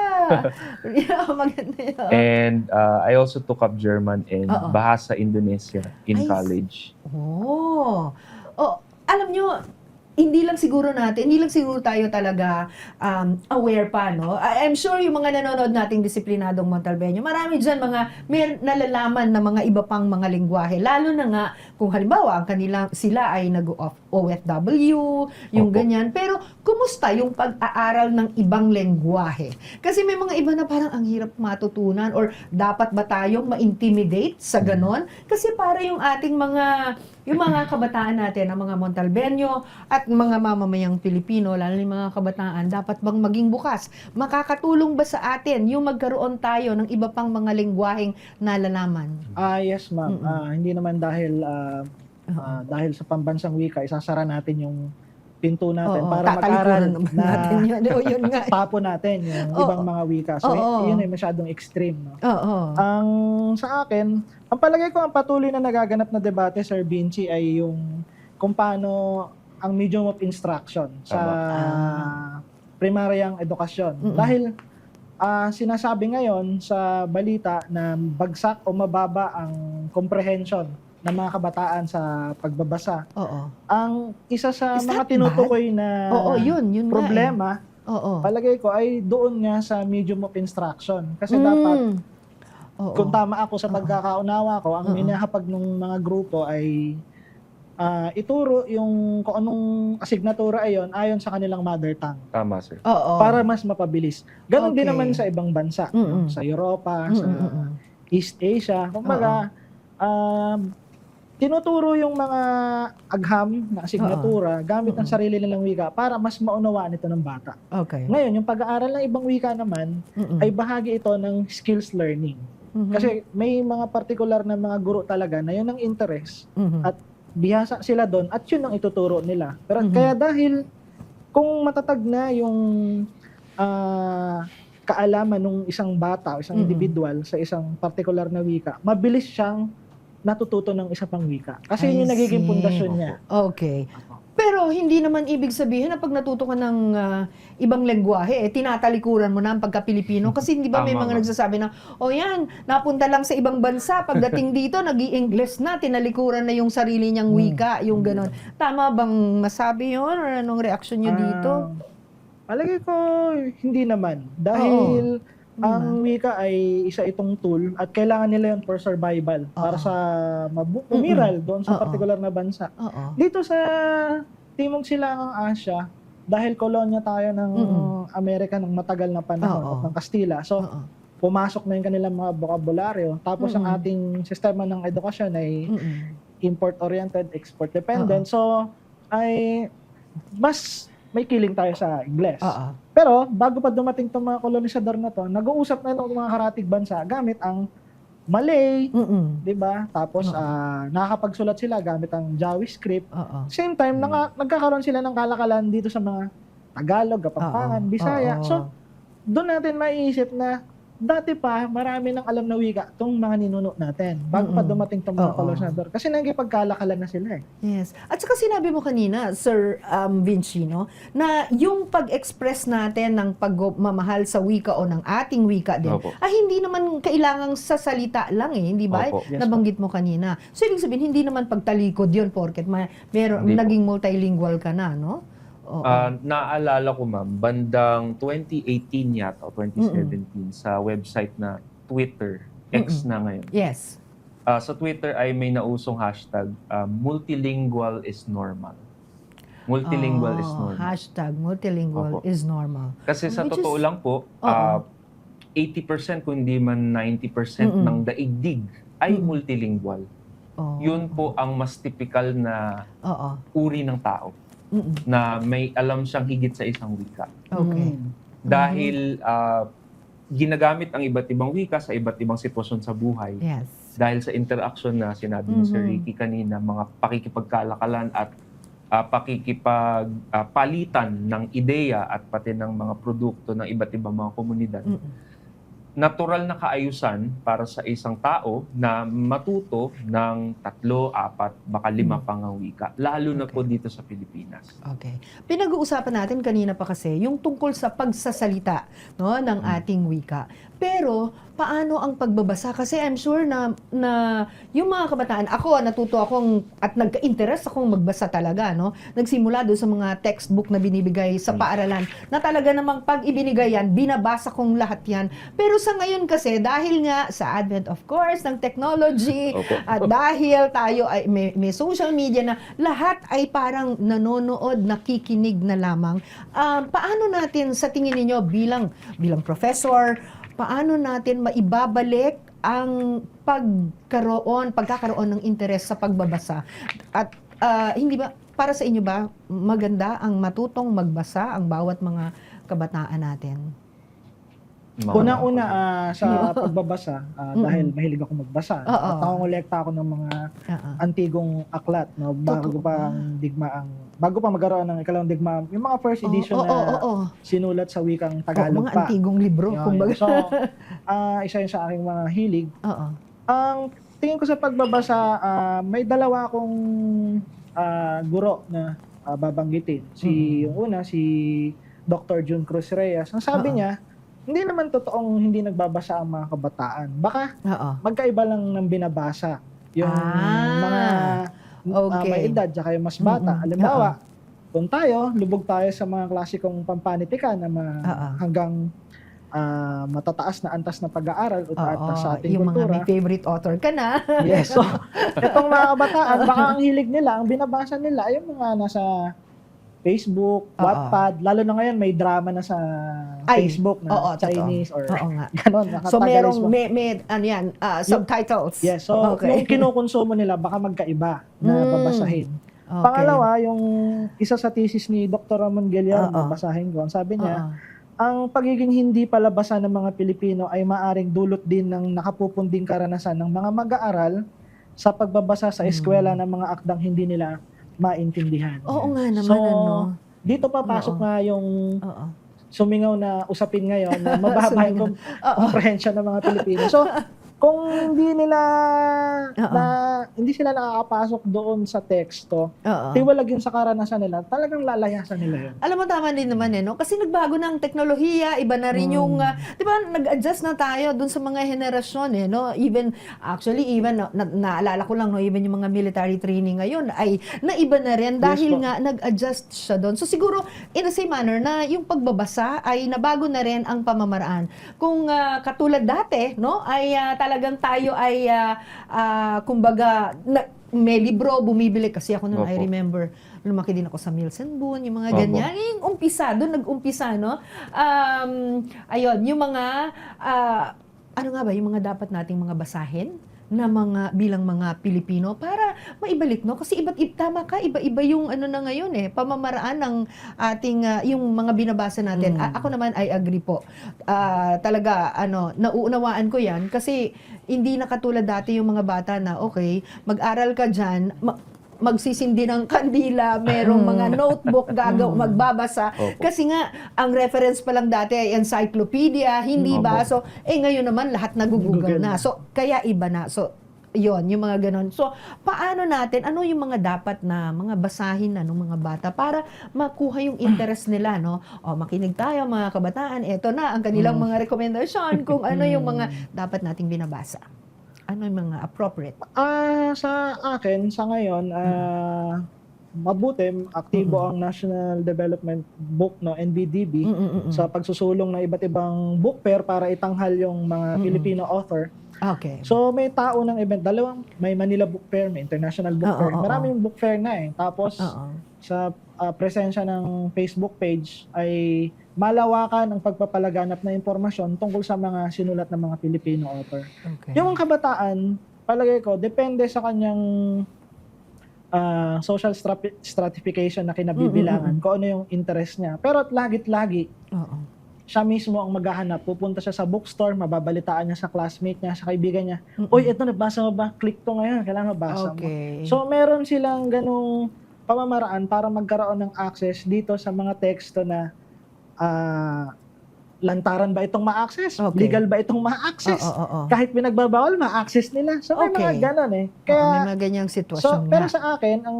Yeah, maganda yun. And I also took up German and Oo. Bahasa Indonesia in Ay, college. Oh. Oh, alam nyo, hindi lang siguro tayo talaga aware pa, no? I'm sure yung mga nanonood nating disiplinadong Montalbeño, marami dyan may nalalaman na mga iba pang mga lengguwahe. Lalo na nga, kung halimbawa, sila ay nag-OFW, yung Opo. ganyan. Pero, kumusta yung pag-aaral ng ibang lengguwahe? Kasi may mga iba na parang ang hirap matutunan or dapat ba tayong ma-intimidate sa ganon? Kasi para yung mga kabataan natin, ang mga Montalbeño at mga mamamayang Pilipino, lalo na yung mga kabataan, dapat bang maging bukas? Makakatulong ba sa atin yung magkaroon tayo ng iba pang mga lengguwaheng nalalaman? Yes, ma'am. Hindi naman dahil sa pambansang wika, isasara natin yung pinto natin Oo, para mag-aral tatalikuran naman na natin yun. O, yun nga. tapo natin yung Oo. ibang mga wika. So, Oo. yun ay masyadong extreme. No? Oo. Ang sa akin, ang palagay ko, ang patuloy na nagaganap na debate, Sir Vinci, ay yung kung paano ang medium of instruction sa primaryang edukasyon. Mm-mm. Dahil sinasabi ngayon sa balita na bagsak o mababa ang comprehension ng mga kabataan sa pagbabasa. Oo. Ang isa sa Is mga that tinutukoy na Oo, yun nga eh. problema, Oo. palagay ko ay doon nga sa medium of instruction. Kasi dapat, Oo. kung tama ako sa pagkakaunawa ko, ang Oo. minahapag ng mga grupo ay ituro yung kung anong asignatura ayon sa kanilang mother tongue Tama, sir. Oo. para mas mapabilis. Ganon din Okay. naman sa ibang bansa, Mm-mm. sa Europa, sa Mm-mm. East Asia. Kumbaga, tinuturo yung mga agham na asignatura gamit ang sarili nilang wika para mas maunawaan ito ng bata. Okay. Ngayon, yung pag-aaral ng ibang wika naman Mm-mm. ay bahagi ito ng skills learning. Mhm. Kasi may mga particular na mga guro talaga na yun ang interest Mhm. at bihasa sila doon at yun ang ituturo nila. Pero Mhm. kaya dahil kung matatag na yung kaalaman ng isang bata o isang individual sa isang particular na wika, mabilis siyang natututo ng isa pang wika. Kasi yun yung I nagiging see. pundasyon niya. Okay. Pero hindi naman ibig sabihin na pag natuto ka ng ibang lengguwahe, tinatalikuran mo na ang pagka-Pilipino. Kasi hindi ba may Tama, mga ma'am. nagsasabi na, o yan, napunta lang sa ibang bansa, pagdating dito, nag-i-English na, tinalikuran na yung sarili niyang wika, yung ganon. Tama bang masabi yun? Or anong reaksyon niyo dito? Palagay ko, hindi naman. Dahil ang wika ay isa itong tool at kailangan nila yun for survival. Para sa umiral doon sa particular na bansa. Oo. Dito sa Timog Silangang Asya, dahil kolonya tayo ng Amerika ng matagal na panahon at ng Kastila. So, Oo. pumasok na yung kanilang mga bokabularyo. Tapos ang ating sistema ng edukasyon ay import-oriented, export-dependent. So, ay mas may kiling tayo sa Ingles. Oo. Pero, bago pa dumating itong mga kolonisador na to, nag-uusap na itong mga karatig bansa gamit ang Malay, di ba? Tapos, nakakapagsulat sila gamit ang JavaScript. Oo. Same time, nagkakaroon sila ng kalakalan dito sa mga Tagalog, Kapampangan, Bisaya. Oo. So, doon natin maiisip na dati pa, marami nang alam na wika itong mga ninuno natin bago pa dumating itong mga kolonisador. Kasi nagkipagkalakalan na sila eh. Yes. At saka sinabi mo kanina, Sir Vinci, no, na yung pag-express natin ng pagmamahal sa wika o ng ating wika din, Opo. hindi naman kailangang sa salita lang eh, hindi ba? Opo. Yes, Nabanggit mo kanina. So, ibig sabihin, hindi naman pagtalikod yun porket Hindi po. naging multilingual ka na, no? Oo. Naalala ko, ma'am, bandang 2018 yata o 2017 sa website na Twitter, X na ngayon. Yes. Sa Twitter ay may nausong hashtag, multilingual is normal. Multilingual is normal. Hashtag multilingual Opo. is normal. Kasi sa Which totoo is- lang po, Oo. 80% kung hindi man 90% ng daigdig ay multilingual. Oo. Yun po ang mas typical na Oo. uri ng tao na may alam siyang higit sa isang wika. Okay. Dahil ginagamit ang iba't ibang wika sa iba't ibang sitwasyon sa buhay. Yes. Dahil sa interaction na sinabi ni Sir Ricky kanina, mga pakikipagkalakalan at pakikipagpalitan ng ideya at pati ng mga produkto ng iba't ibang mga komunidad. natural na kaayusan para sa isang tao na matuto ng 3, 4, baka 5 pang wika, lalo na po dito sa Pilipinas. Okay. Pinag-uusapan natin kanina pa kasi yung tungkol sa pagsasalita, no, ng ating wika. Pero paano ang pagbabasa? Kasi I'm sure na yung mga kabataan, ako natuto akong at nagka-interest akong magbasa talaga, no. Nagsimula doon sa mga textbook na binibigay sa paaralan na talaga namang pag ibinigay yan, binabasa kong lahat yan. Pero sa ngayon kasi dahil nga sa advent of course ng technology Opo. at dahil tayo ay may social media na lahat ay parang nanonood, nakikinig na lamang. Paano natin sa tingin ninyo bilang professor, paano natin maibabalik ang pagkakaroon ng interes sa pagbabasa? At hindi ba para sa inyo ba maganda ang matutong magbasa ang bawat mga kabataan natin? Una-una sa pagbabasa, dahil mahilig ako magbasa, Oo. at nakongolekta ako ng mga antigong aklat, no, bago pa magkaroon ng ikalawang digmaan, yung mga first edition na sinulat sa wikang Tagalog mga pa. antigong libro, Yun, kumbaga. yun. So, isa yun sa aking mga hilig. Oo. Ang tingin ko sa pagbabasa, may dalawa akong guro na babanggitin. Yung una, si Dr. June Cruz Reyes. Ang sabi niya, hindi naman totoong hindi nagbabasa ang mga kabataan. Baka magkaiba lang ng binabasa. Yung mga may edad, tsaka yung mas bata. Halimbawa, kung tayo, lubog tayo sa mga klasikong pampanitikan na hanggang matataas na antas na pag-aaral o taas sa ating yung kultura. mga may favorite author ka na. Yes. So, itong mga kabataan, baka ang hilig nila, ang binabasa nila, ay yung mga nasa Facebook, Wattpad, lalo na ngayon may drama na sa Facebook na Chinese or gano'n. So merong may ano yan, subtitles. Yes, so yung kinukonsumo nila baka magkaiba na babasahin. Pangalawa, yung isa sa thesis ni Dr. Ramon Guillermo, basahin ko, ang sabi niya, ang pagiging hindi palabasa ng mga Pilipino ay maaring dulot din ng nakapupunding karanasan ng mga mag-aaral sa pagbabasa sa eskwela ng mga akdang hindi nila maintindihan. Oo nga naman, so, dito papasok nga yung sumingaw na usapin ngayon na mababa yung comprehension ng mga Pilipino. So, kung hindi sila nakakapasok doon sa teksto, tiwalag yun sa karanasan nila, talagang lalayasan nila yun. Alam mo, tama din naman no? Kasi nagbago na ang teknolohiya, iba na rin yung, di ba, nag-adjust na tayo doon sa mga henerasyon no? Even naalala ko lang, no, even yung mga military training ngayon ay naiba na rin dahil nga nag-adjust siya doon. So siguro, in the same manner na yung pagbabasa ay nabago na rin ang pamamaraan. Kung katulad dati, no, ay talagang tayo ay kumbaga may libro bumibili kasi ako noon. I remember lumaki din ako sa Mills and Boon, yung mga ganyan. Yung umpisa doon nag-umpisa, no. Ayun, yung mga ano nga ba yung mga dapat nating mga basahin na mga bilang mga Pilipino para maibalik, no, kasi tama ka, iba-iba yung ano na ngayon pamamaraan ng ating yung mga binabasa natin. Ako naman I agree po. Talaga nauunawaan ko 'yan kasi hindi na katulad dati yung mga bata na okay, mag-aral ka diyan, magsisindi ng kandila, merong mga notebook magbabasa. Kasi nga, ang reference pa lang dati ay encyclopedia, hindi ba? So, ngayon naman lahat nag-google na. So, kaya iba na. So, yon yung mga ganon. So, paano natin, ano yung mga dapat na mga basahin ng mga bata para makuha yung interest nila, no? O, makinig tayo mga kabataan, eto na ang kanilang mga rekomendasyon kung ano yung mga dapat nating binabasa. Ano yung mga appropriate? Sa akin, sa ngayon, mabuti, aktibo ang National Development Book, no, NBDB, sa pagsusulong ng iba't ibang book fair para itanghal yung mga Filipino author. Okay. So, may tao ng event, may Manila Book Fair, may International Book Fair. Maraming book fair na Tapos, sa presensya ng Facebook page ay malawakan ang pagpapalaganap na impormasyon tungkol sa mga sinulat ng mga Filipino author. Okay. Yung kabataan, palagay ko, depende sa kanyang social stratification na kinabibilangan, kung ano yung interest niya. Pero at lagit-lagi, siya mismo ang maghahanap. Pupunta siya sa bookstore, mababalitaan niya sa classmate niya, sa kaibigan niya. Uy, ito, nabasa mo ba? Click to ngayon, kailangan mabasa mo. So, meron silang ganung pamamaraan para magkaroon ng access dito sa mga teksto na lantaran ba itong ma-access? Okay. Legal ba itong ma-access? Oo. Kahit pinagbabawal, ma-access nila. So may Okay. mga ganon eh. Oo, Kaya, may mga ganyang sitwasyon pero nga. sa akin, ang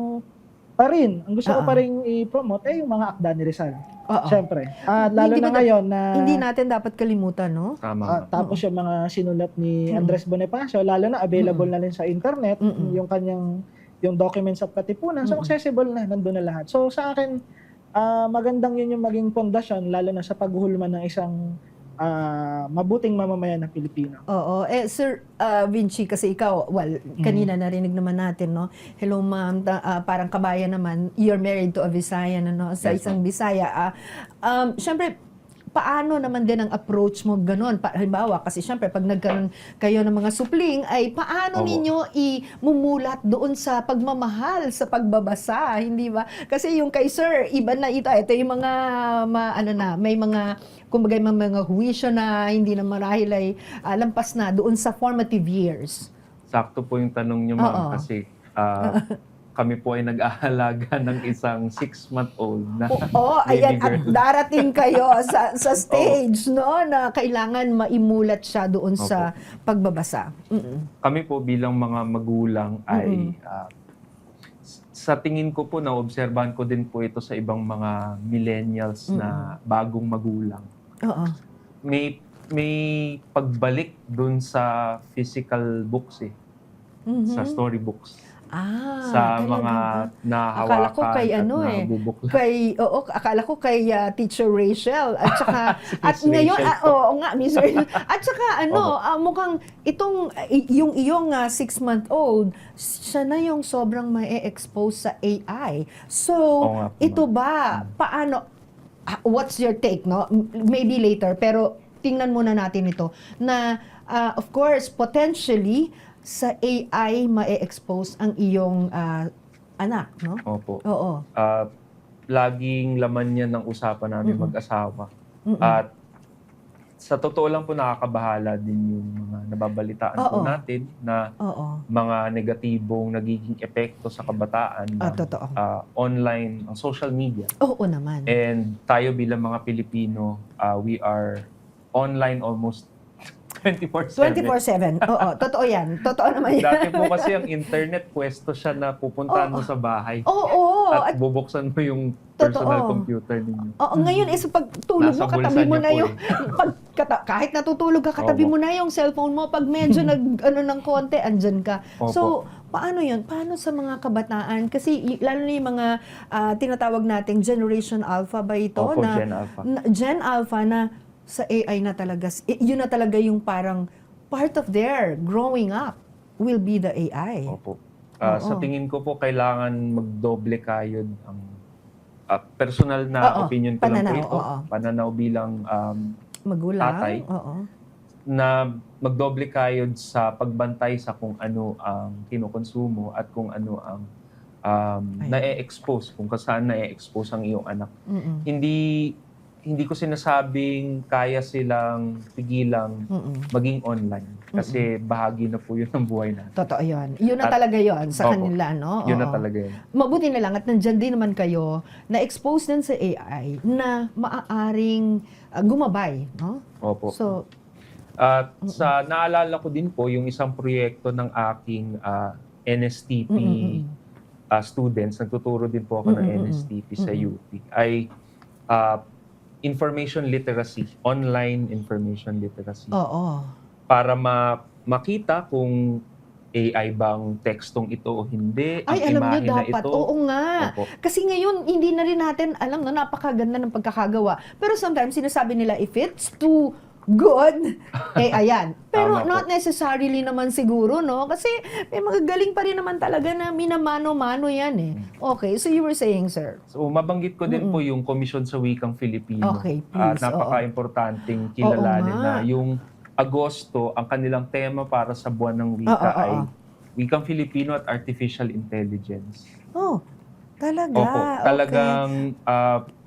gusto ko Oo. pa rin i-promote yung mga akda ni Rizal. Oo. Siyempre. Lalo Hindi na ba ngayon na Hindi natin dapat kalimutan, no? Tama. tapos yung mga sinulat ni Mm. Andres Bonifacio, lalo na available na rin sa internet, yung kanyang yung documents at katipunan, so accessible na, nandun na lahat. So sa akin, magandang yun yung maging pundasyon, lalo na sa paghuhulman ng isang mabuting mamamayan ng Pilipino. Oo. Sir Vinci, kasi ikaw, kanina narinig naman natin, no? Hello, ma'am. Parang kabayan naman, you're married to a Visayan, ano? Sa Yes, isang Bisaya. Siyempre, paano naman din ang approach mo ganon? Halimbawa, kasi syempre, pag nagkaroon kayo ng mga supling, ay paano Oo. ninyo imumulat doon sa pagmamahal, sa pagbabasa, hindi ba? Kasi yung kay Sir, iba na ito. Ito yung mga, may mga, kumbaga may mga huwisyo na hindi na marahil ay lampas na doon sa formative years. Sakto po yung tanong niyo, Oo. ma'am, kasi kami po ay nag-aalaga ng isang 6-month-old na Oo, baby ayan, at girl. darating kayo sa stage, no, na kailangan maimulat siya doon sa pagbabasa. Kami po bilang mga magulang ay sa tingin ko po, naobserbahan ko din po ito sa ibang mga millennials na bagong magulang. Oo. May pagbalik dun sa physical books sa storybooks. Sa talaga mga ba? nahawakan Akala ko kay at nabubuklat. Akala ko kay Teacher Rachel at saka at Miss ngayon Rachel oo nga Miss Rachel at saka mukhang itong yung iyong 6-month-old siya na yung sobrang ma-expose sa AI. So Oo nga po, ito ma'am. ba paano what's your take, no? Maybe later, pero tingnan muna natin ito na of course potentially sa AI ma-expose ang iyong anak, no? Opo. Oo. Laging laman yan ng usapan namin mag-asawa. At sa totoo lang po, nakakabahala din yung mga nababalitaan po natin na mga negatibong nagiging epekto sa kabataan ng Totoo. online, ang social media. Oo naman. And tayo bilang mga Pilipino, we are online almost 24/7. 24/7. Oo, totoo yan. Totoo naman yan. Dati po kasi ang internet, pwesto siya na pupuntahan mo sa bahay. Oo. At bubuksan mo yung personal Totoo. computer ninyo. Oo, ngayon sa pagtulog mo, Nasa bulsa katabi mo niyo na po yung, kahit natutulog ka, katabi Opo. mo na yung cellphone mo. Pag medyo ng konti, andyan ka. Opo. So, paano yun? Paano sa mga kabataan? Kasi lalo na yung mga tinatawag nating Generation Alpha ba ito? Opo, Gen Alpha. Gen Alpha na sa AI na talaga, yun na talaga yung parang part of their growing up will be the AI. Opo. Sa tingin ko po, kailangan magdoble kayod ang personal na opinion ko lang po Pananaw, ito. Pananaw bilang Magulang. tatay. Oo. Na magdoble kayod sa pagbantay sa kung ano ang kinukonsumo at kung ano ang na-expose, kung saan na-expose ang iyong anak. Hindi ko sinasabing kaya silang pigilang maging online kasi bahagi na po yun ng buhay natin. Totoo yun. Yun na talaga yun sa kanila, no? Yun na Oo. talaga yun. Mabuti na lang at nandyan din naman kayo na expose din sa AI na maaaring gumabay, no? Opo. So, At naalala ko din po yung isang proyekto ng aking NSTP students, nagtuturo din po ako ng NSTP sa UP, ay information literacy, online information literacy. oo. Para makita kung AI bang tekstong ito o hindi, Ay, ang alam nyo imahe na dapat. ito. Oo nga. Opo. Kasi ngayon, hindi na rin natin alam na napakaganda ng pagkakagawa. Pero sometimes, sinasabi nila, if it's too good, ayan. Pero Tama po. not necessarily naman siguro, no? Kasi may mga galing pa rin naman talaga na minamano-mano yan eh. Okay, so you were saying, sir? So, mabanggit ko din po yung Komisyon sa Wikang Filipino. Okay, At please, napaka-importanting kilalanin Oo nga. na yung Agosto, ang kanilang tema para sa buwan ng wika ay Wikang Filipino at Artificial Intelligence. Oh, talaga? Opo, Okay. talagang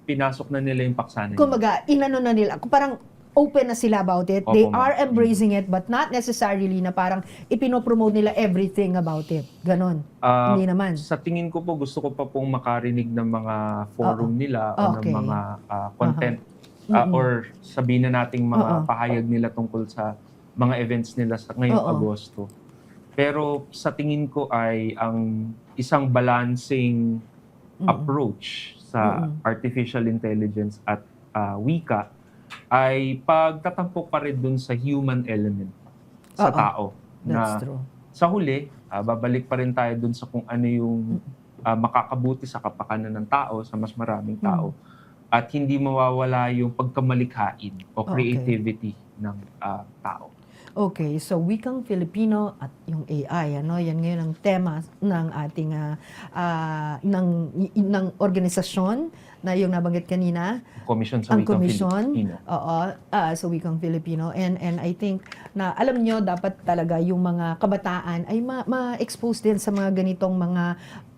pinasok na nila yung paksa nila. Kumbaga, inano na nila, parang open na sila about it. Opo, They ma'am. are embracing it, but not necessarily na parang ipinopromote nila everything about it. Ganon. Hindi naman. Sa tingin ko po, gusto ko pa pong makarinig ng mga forum nila o Okay. ng mga content or sabihin na nating mga pahayag nila tungkol sa mga events nila sa ngayong Agosto. Pero sa tingin ko ay ang isang balancing approach sa artificial intelligence at wika ay pagtatampok pa rin dun sa human element sa tao. That's Na true. sa huli, babalik pa rin tayo dun sa kung ano yung makakabuti sa kapakanan ng tao, sa mas maraming tao. At hindi mawawala yung pagkamalikhain o creativity ng tao. Okay, so wikang Filipino at yung AI, ano, yan ngayon ang tema ng ating ng organisasyon na yung nabanggit kanina, Komisyon sa ang Wikang komisyon, Filipino. sa wikang Filipino. And I think na alam nyo, dapat talaga yung mga kabataan ay ma-expose din sa mga ganitong mga,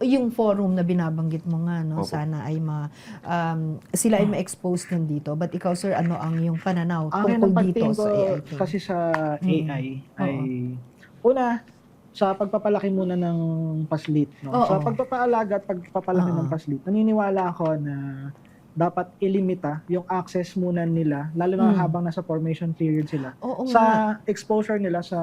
yung forum na binabanggit mo nga, no? Opo. Sana ay sila ay ma-expose din dito. But ikaw, sir, ano ang iyong pananaw Akin tungkol ang dito pagtingin ko sa AI thing? kasi sa AI ay una sa pagpapalaki muna ng paslit, no? Oo. Sa pagpapaalaga at pagpapalaki ng paslit, naniniwala ako na dapat ilimita yung access muna nila, lalo na habang nasa formation period sila, Oo sa nga. exposure nila sa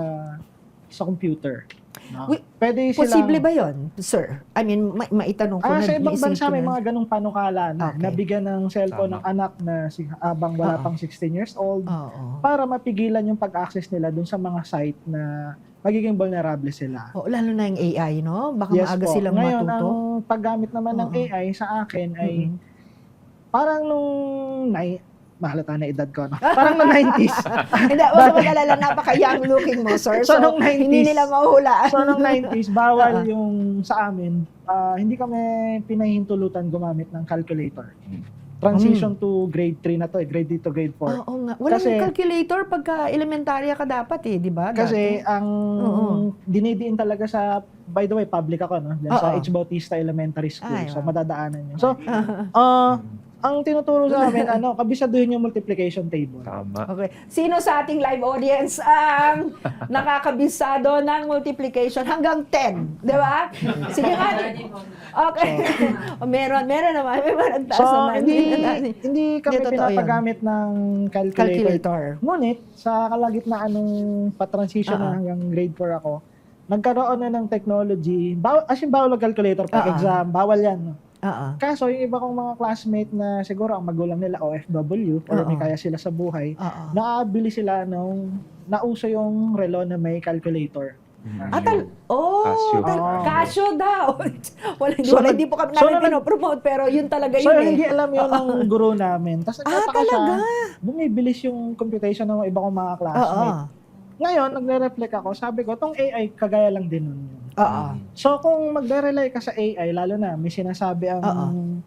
computer. No? Wi- Pwede silang... Posible ba yon, sir? I mean, maitanong ko na. Sa ibang iisipin bansa may na- mga ganong panukala na Okay. nabigyan ng cellphone ng Tama. anak na habang wala Oo. pang 16 years old Oo. para mapigilan yung pag-access nila dun sa mga site na magiging vulnerable sila. Oo, lalo na yung AI, no? Baka Yes maaga po. silang Ngayon, matuto. ang paggamit naman ng Oo. AI sa akin ay parang nung mahalata na edad ko, no? Parang noong 90s. Hindi, wag mo alala, napaka-young looking mo, sir. So, So, nung 90s, hindi nila mahuhulaan. So, noong 90s, bawal yung sa amin, hindi kami pinahintulutan gumamit ng calculator. Transition to grade 3 na to, grade 3 to grade 4. Oo nga. Walang Kasi- calculator pagka elementarya ka dapat di ba? Kasi Dati. ang Oo. dinidiin talaga sa, by the way, public ako, no? Diyan sa Oo. H. Bautista Elementary School. Ay, So, wow. madadaanan nyo. So, ang tinuturo sa amin, kabisaduhin yung multiplication table. Tama. Okay. Sino sa ating live audience ang nakakabisado ng multiplication hanggang 10? Di ba? Sige nga. Okay. meron naman. May mga nagtaas So, naman. hindi kami Hindi, totoo pinapagamit ng calculator. Calculator. Ngunit, sa kalagitnaan nung pa-transition na hanggang grade 4 ako, nagkaroon na ng technology. As in, bawal ang calculator pag exam. Bawal yan. No? Oo. Kaso, yung iba kong mga classmate na siguro ang magulang nila OFW or may kaya sila sa buhay, Oo. nakaabili sila nung nauso yung relo na may calculator. Casio. Casio daw. So, hindi po kami namin pinopromote, pero yun talaga So, yun hindi alam yun ng guru namin. Tapos nagtataka siya, talaga? bumibilis yung computation ng iba kong mga Oo. classmate. Ngayon, nagre-reflect ako, sabi ko, tong AI, kagaya lang din nun. Oo. So, kung magre-rely ka sa AI, lalo na, may sinasabi ang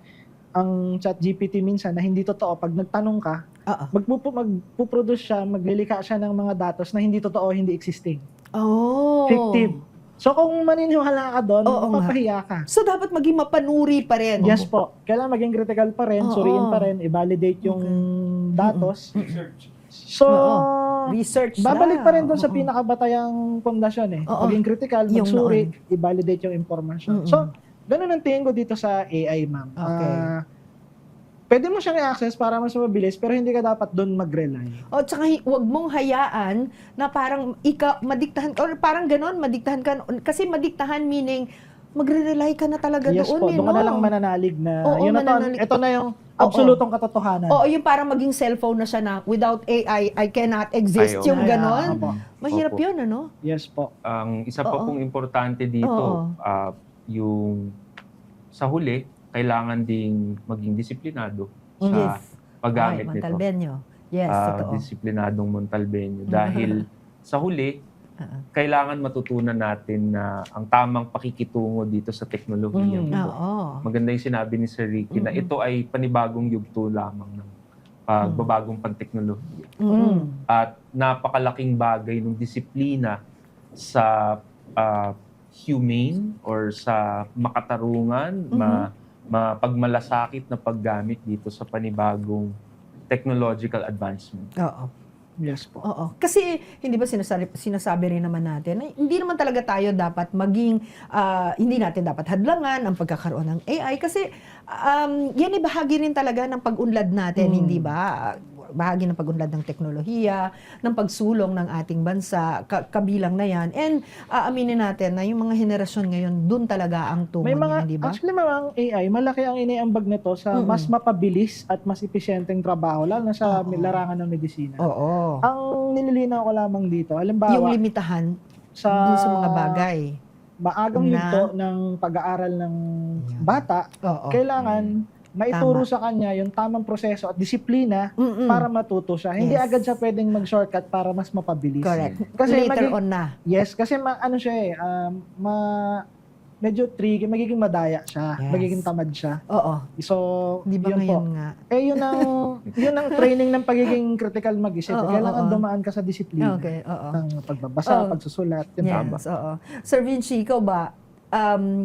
ChatGPT minsan na hindi totoo. Pag nagtanong ka, Oo. magpuproduce siya, maglilika siya ng mga datos na hindi totoo, hindi existing. Oh. Fictive. So, kung maniniwala ka doon, Oo nga. mapapahiya ka. So, dapat maging mapanuri pa rin. Yes po. Kailangan maging critical pa rin, Oo. suriin pa rin, i-validate yung datos. So, Research babalik na. pa rin doon sa Oo. pinakabatayang pundasyon eh. Oo. Maging critical, Yung magsuri, i-validate yung information. So, ganun ang tingin ko dito sa AI, ma'am. Okay. Pwede mo siyang i-access para mas mabilis, pero hindi ka dapat doon mag-rely. O, tsaka wag mong hayaan na parang madiktahan, or parang ganon, madiktahan ka, kasi madiktahan meaning, magre-rely ka na talaga Yes doon po, eh, doon ka na no? lang mananalig na, Oo, yun na to, mananalig. ito na yung absolutong katotohanan. Oo, yung parang maging cellphone na siya na, without AI, I cannot exist, Ay, yung oo. ganon. Opo. Mahirap Opo. yun, ano? Yes po. Ang isa pa Oo. pong importante dito, yung sa huli, kailangan ding maging disiplinado sa Yes. paggamit Ay, nito. Montalbenyo. Yes, totoo. Disiplinadong Montalbenyo. Dahil sa huli, kailangan matutunan natin na ang tamang pakikitungo dito sa teknolohiya. Oo. Maganda yung sinabi ni Sir Ricky na ito ay panibagong yugto lamang ng pagbabagong panteknolohiya. At napakalaking bagay ng disiplina sa humane or sa makatarungan, mapagmalasakit na paggamit dito sa panibagong technological advancement. Oo. Yes po. Oo. Kasi hindi ba sinasabi rin naman natin na hindi naman talaga tayo dapat maging hindi natin dapat hadlangan ang pagkakaroon ng AI kasi yan ay bahagi rin talaga ng pag-unlad natin, hindi ba? Bahagi ng pag-unlad ng teknolohiya, ng pagsulong ng ating bansa, kabilang na yan. And aminin natin na yung mga henerasyon ngayon, dun talaga ang tungo May niya, di ba? actually mga AI, malaki ang iniambag nito sa mas mapabilis at mas epesyenteng trabaho, lalo na sa larangan ng medisina. Oo. Ang nililinaw ko lamang dito, halimbawa, Yung limitahan dun sa mga bagay. maagang na- yugto ng pag-aaral ng Yan. bata, Oo. kailangan maituro sa kanya yung tamang proseso at disiplina para matuto siya. Hindi Yes. agad siya pwedeng mag-shortcut para mas mapabilis. Correct. Kasi Later on na. Yes, kasi ano siya medyo tricky, magiging madaya siya, Yes. magiging tamad siya. Oo. So, Di ba yun po. ngayon nga? Yun ang training ng pagiging critical mag-isip. Oo, Kailangan oo. dumaan ka sa disiplina. Okay, oo. Ng pagbabasa, Oh. pagsusulat, yun tama. Yes, oo. Sir Vinci, ikaw ba,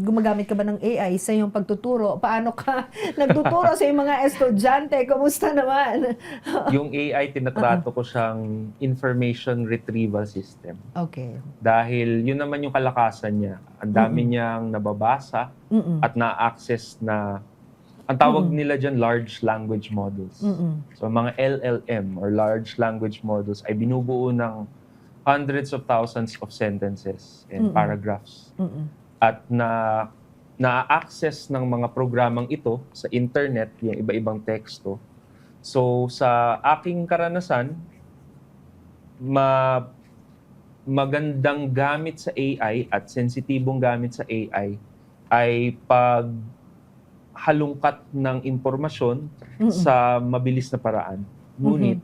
gumagamit ka ba ng AI sa iyong pagtuturo? Paano ka nagtuturo sa iyong mga estudyante? Kumusta naman? Yung AI, tinatrato ko siyang information retrieval system. Okay. Dahil yun naman yung kalakasan niya. Ang dami niyang nababasa at na-access na, ang tawag nila dyan, large language models. So mga LLM or large language models ay binubuo ng hundreds of thousands of sentences and paragraphs. At na-access ng mga programang ito sa internet, yung iba-ibang teksto. So sa aking karanasan, magandang gamit sa AI at sensitibong gamit sa AI ay pag halungkat ng impormasyon sa mabilis na paraan. Ngunit,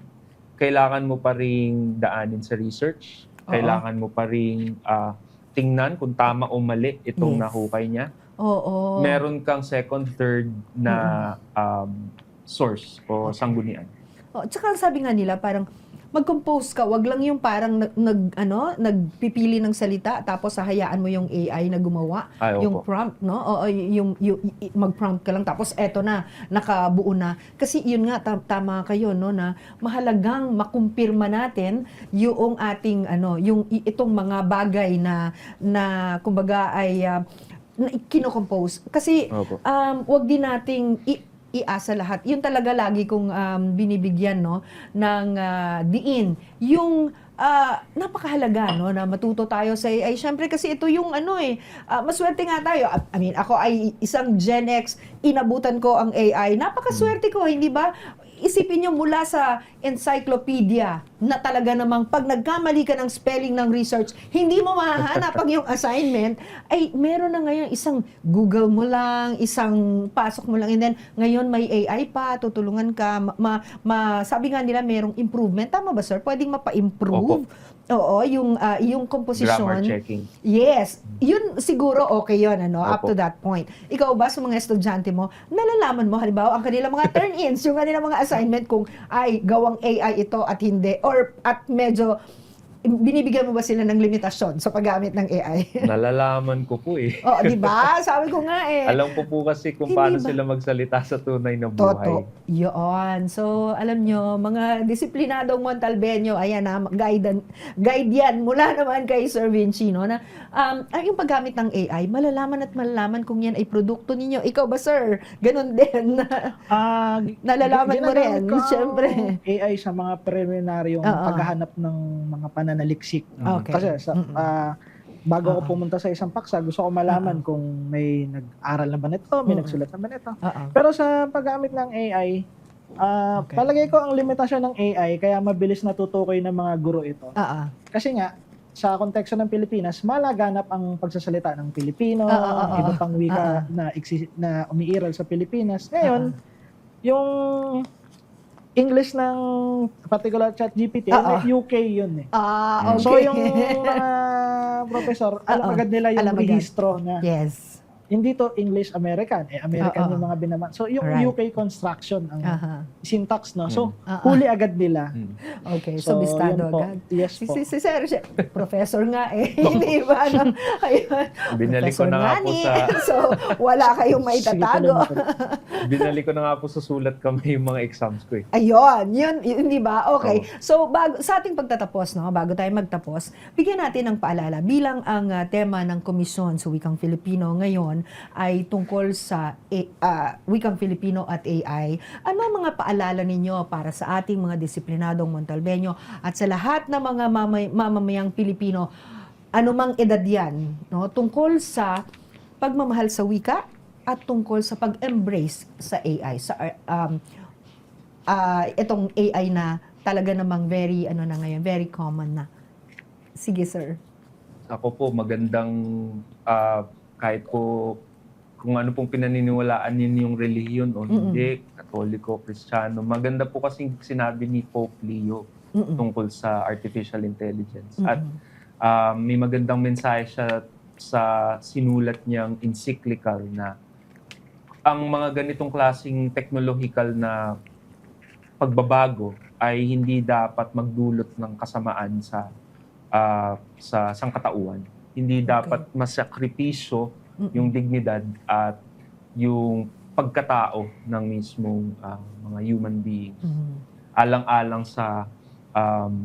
kailangan mo pa ring daanin sa research, kailangan mo pa ring tingnan kung tama o mali itong Yes. nahukay niya. Oo. Meron kang second, third na source o sanggunian. Oh, tsaka sabi nga nila, parang mag-compose ka, wag lang yung parang nagpipili ng salita tapos hahayaan mo yung AI na gumawa, Ay, yung opo. prompt, no? O yung mag-prompt ka lang tapos eto na, nakabuo na. Kasi yun nga tama kayo, no, na mahalagang makumpirma natin yung ating itong mga bagay na kumbaga ay na kino-compose. Kasi Opo. wag din nating iasa lahat. Yun talaga lagi kong binibigyan, no, ng diin. Yung napakahalaga, no, na matuto tayo sa AI. Syempre kasi ito yung maswerte nga tayo. I mean, ako ay isang Gen X, inabutan ko ang AI. Napakaswerte ko, hindi ba? Isipin nyo mula sa encyclopedia na talaga namang pag nagkamali ka ng spelling ng research, hindi mo mahahanap ang yung assignment, ay meron na ngayon isang Google mo lang, isang pasok mo lang, and then ngayon may AI pa, tutulungan ka, sabi nga nila merong improvement. Tama ba, sir? Pwedeng mapa-improve. Oo, yung composition. Grammar checking. Yes. Yun siguro okay yun, up Opo. to that point. Ikaw ba sa mga estudyante mo, nalalaman mo halimbawa ang kanilang mga turn-ins, yung kanilang mga assignment kung ay gawang AI ito at hindi, or at medyo binibigyan mo ba sila ng limitasyon sa paggamit ng AI? Nalalaman ko po eh. Oh, di ba? Sabi ko nga eh. Alam ko po kasi kung Hindi paano ba? sila magsalita sa tunay na buhay. Toto. Yun. So, alam nyo, mga disiplinadong Montalbeño, ayan na, guide yan mula naman kay Sir Vinci, no, na yung paggamit ng AI, malalaman at malalaman kung yan ay produkto ninyo. Ikaw ba, sir? Ganon din. Nalalaman mo rin, Ginagamit ko ang syempre. AI sa mga preliminaryong Oo. paghahanap ng mga pananaliksik. Okay. Kasi bago ako pumunta sa isang paksa, gusto ko malaman kung may nag-aral na ba nito, may nagsulat na ba nito. Oo. Pero sa paggamit ng AI, Okay. palagay ko ang limitasyon ng AI kaya mabilis natutukoy ng mga guro ito. Oo. Kasi nga, sa konteksto ng Pilipinas, malaganap ang pagsasalita ng Pilipino, iba pang wika na umiiral sa Pilipinas. Ngayon, yung English ng particular ChatGPT, UK yun eh. Okay. So yung mga professor, alam agad nila yung Alam agad. rehistro na Yes. hindi to English American, American Oo. yung mga binaban. So yung Alright. UK construction ang Aha. syntax, no. So Oo. huli agad nila. Okay, so bistado yun po. agad. Yes Si, po. si Sir, professor nga eh. Hindi ba? No? Ayun. Binalik ko Professor na nga po Nani. sa So, wala kayong maitatago. Sige, tuloy. binalik ko na nga po sa sulat kamay yung mga exams ko eh. Ayun, yun, di ba? Okay. Oo. So, sa ating pagtatapos, no, bago tayo magtapos, bigyan natin ng paalala. Bilang ang tema ng komisyon sa Wikang Filipino ngayon ay tungkol sa Wikang Filipino at AI. Ano ang mga paalala ninyo para sa ating mga disiplinadong Montalbeño at sa lahat ng mga mamamayang Pilipino, anumang edad yan, no, tungkol sa pagmamahal sa wika at tungkol sa pag-embrace sa AI, sa itong AI na talaga namang very very common na. Sige, sir. Ako po, magandang kahit po kung ano pong pinaniniwalaan niyo yung relihiyon o hindi, Katoliko, Kristiyano. Maganda po kasing sinabi ni Pope Leo tungkol sa artificial intelligence. At may magandang mensahe siya sa sinulat niyang encyclical na ang mga ganitong klaseng technological na pagbabago ay hindi dapat magdulot ng kasamaan sa sangkatauhan. Hindi dapat masakripisyo yung dignidad at yung pagkatao ng mismong mga human beings. Alang-alang sa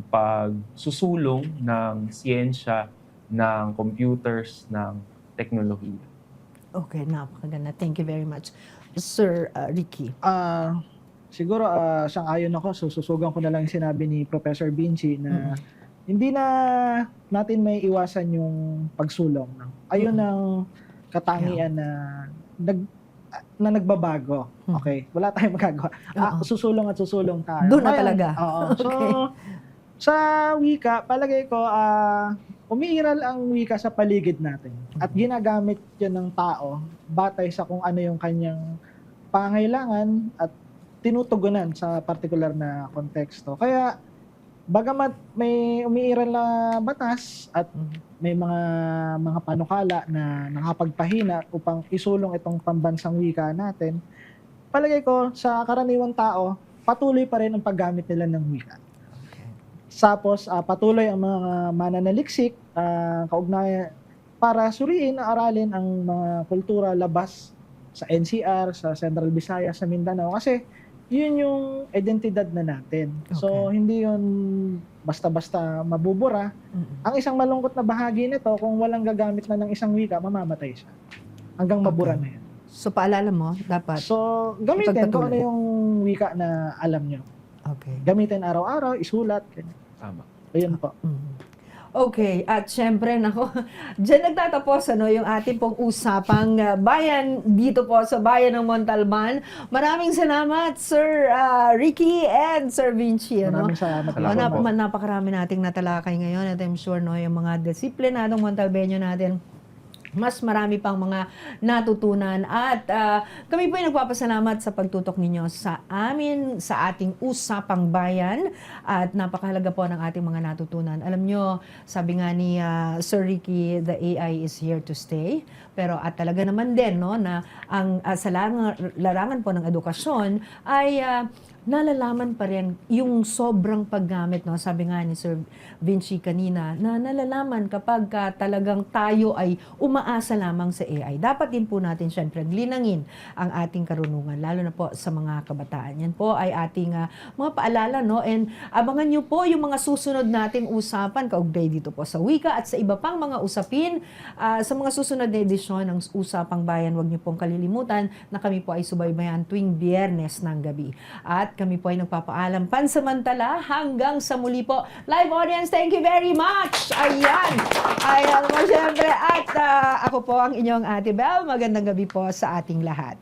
pagsusulong ng siyensya, ng computers, ng teknolohiya. Okay, napakaganda. Thank you very much. Sir Ricky. Siguro sang-ayon ako, sususugan ko na lang yung sinabi ni Professor Vinci na hindi na natin may iwasan yung pagsulong. No? Ayun ang katangian na nagbabago. Okay, wala tayong magagawa. Susulong at susulong tayo. Doon na Ngayon, talaga. Oo. So, Okay. sa wika, palagay ko, umiiral ang wika sa paligid natin. At ginagamit yan ng tao batay sa kung ano yung kanyang pangailangan at tinutugunan sa partikular na konteksto. Kaya, bagamat may umiiral na batas at may mga panukala na nakapagpahina upang isulong itong pambansang wika natin, palagay ko sa karaniwang tao, patuloy pa rin ang paggamit nila ng wika. Tapos, patuloy ang mga mananaliksik, kaugnayan, para suriin, aralin ang mga kultura labas sa NCR, sa Central Visayas, sa Mindanao. Kasi, yun yung identidad na natin. So, hindi yun basta-basta mabubura. Ang isang malungkot na bahagi nito, kung walang gagamit na ng isang wika, mamamatay siya. Hanggang mabura na yan. So, paalala mo, dapat. So, gamitin kung ano ipagpatuloy. yung wika na alam nyo. Okay. Gamitin araw-araw, isulat. Ganyan. Tama. Ayun po. Okay, at syempre, nako, dyan nagtatapos yung ating pong usapang bayan dito po sa Bayan ng Montalban. Maraming salamat, Sir Ricky and Sir Vinci. Maraming salamat. Salamat po. Napakarami nating natalakay ngayon at I'm sure yung mga disiplinadong Montalbeño natin, mas marami pang mga natutunan at kami po ay nagpapasalamat sa pagtutok ninyo sa amin, sa ating usapang bayan at napakahalaga po ng ating mga natutunan. Alam nyo, sabi nga ni Sir Ricky, the AI is here to stay. Pero at talaga naman din na ang sa larangan po ng edukasyon ay nalalaman pa rin yung sobrang paggamit, sabi nga ni Sir Vinci kanina, na nalalaman kapag talagang tayo ay umaasa lamang sa AI. Dapat din po natin syempre linangin ang ating karunungan, lalo na po sa mga kabataan. Yan po ay ating mga paalala, and abangan nyo po yung mga susunod nating usapan kaugnay dito po sa wika at sa iba pang mga usapin. Sa mga susunod na edisyon ng Usapang Bayan, huwag nyo pong kalilimutan na kami po ay subaybayan tuwing Biyernes ng gabi. At kami po ay nagpapaalam pansamantala hanggang sa muli po. Live audience, thank you very much! Ayan! Ayan mo syempre. At ako po ang inyong Ate Bel. Magandang gabi po sa ating lahat.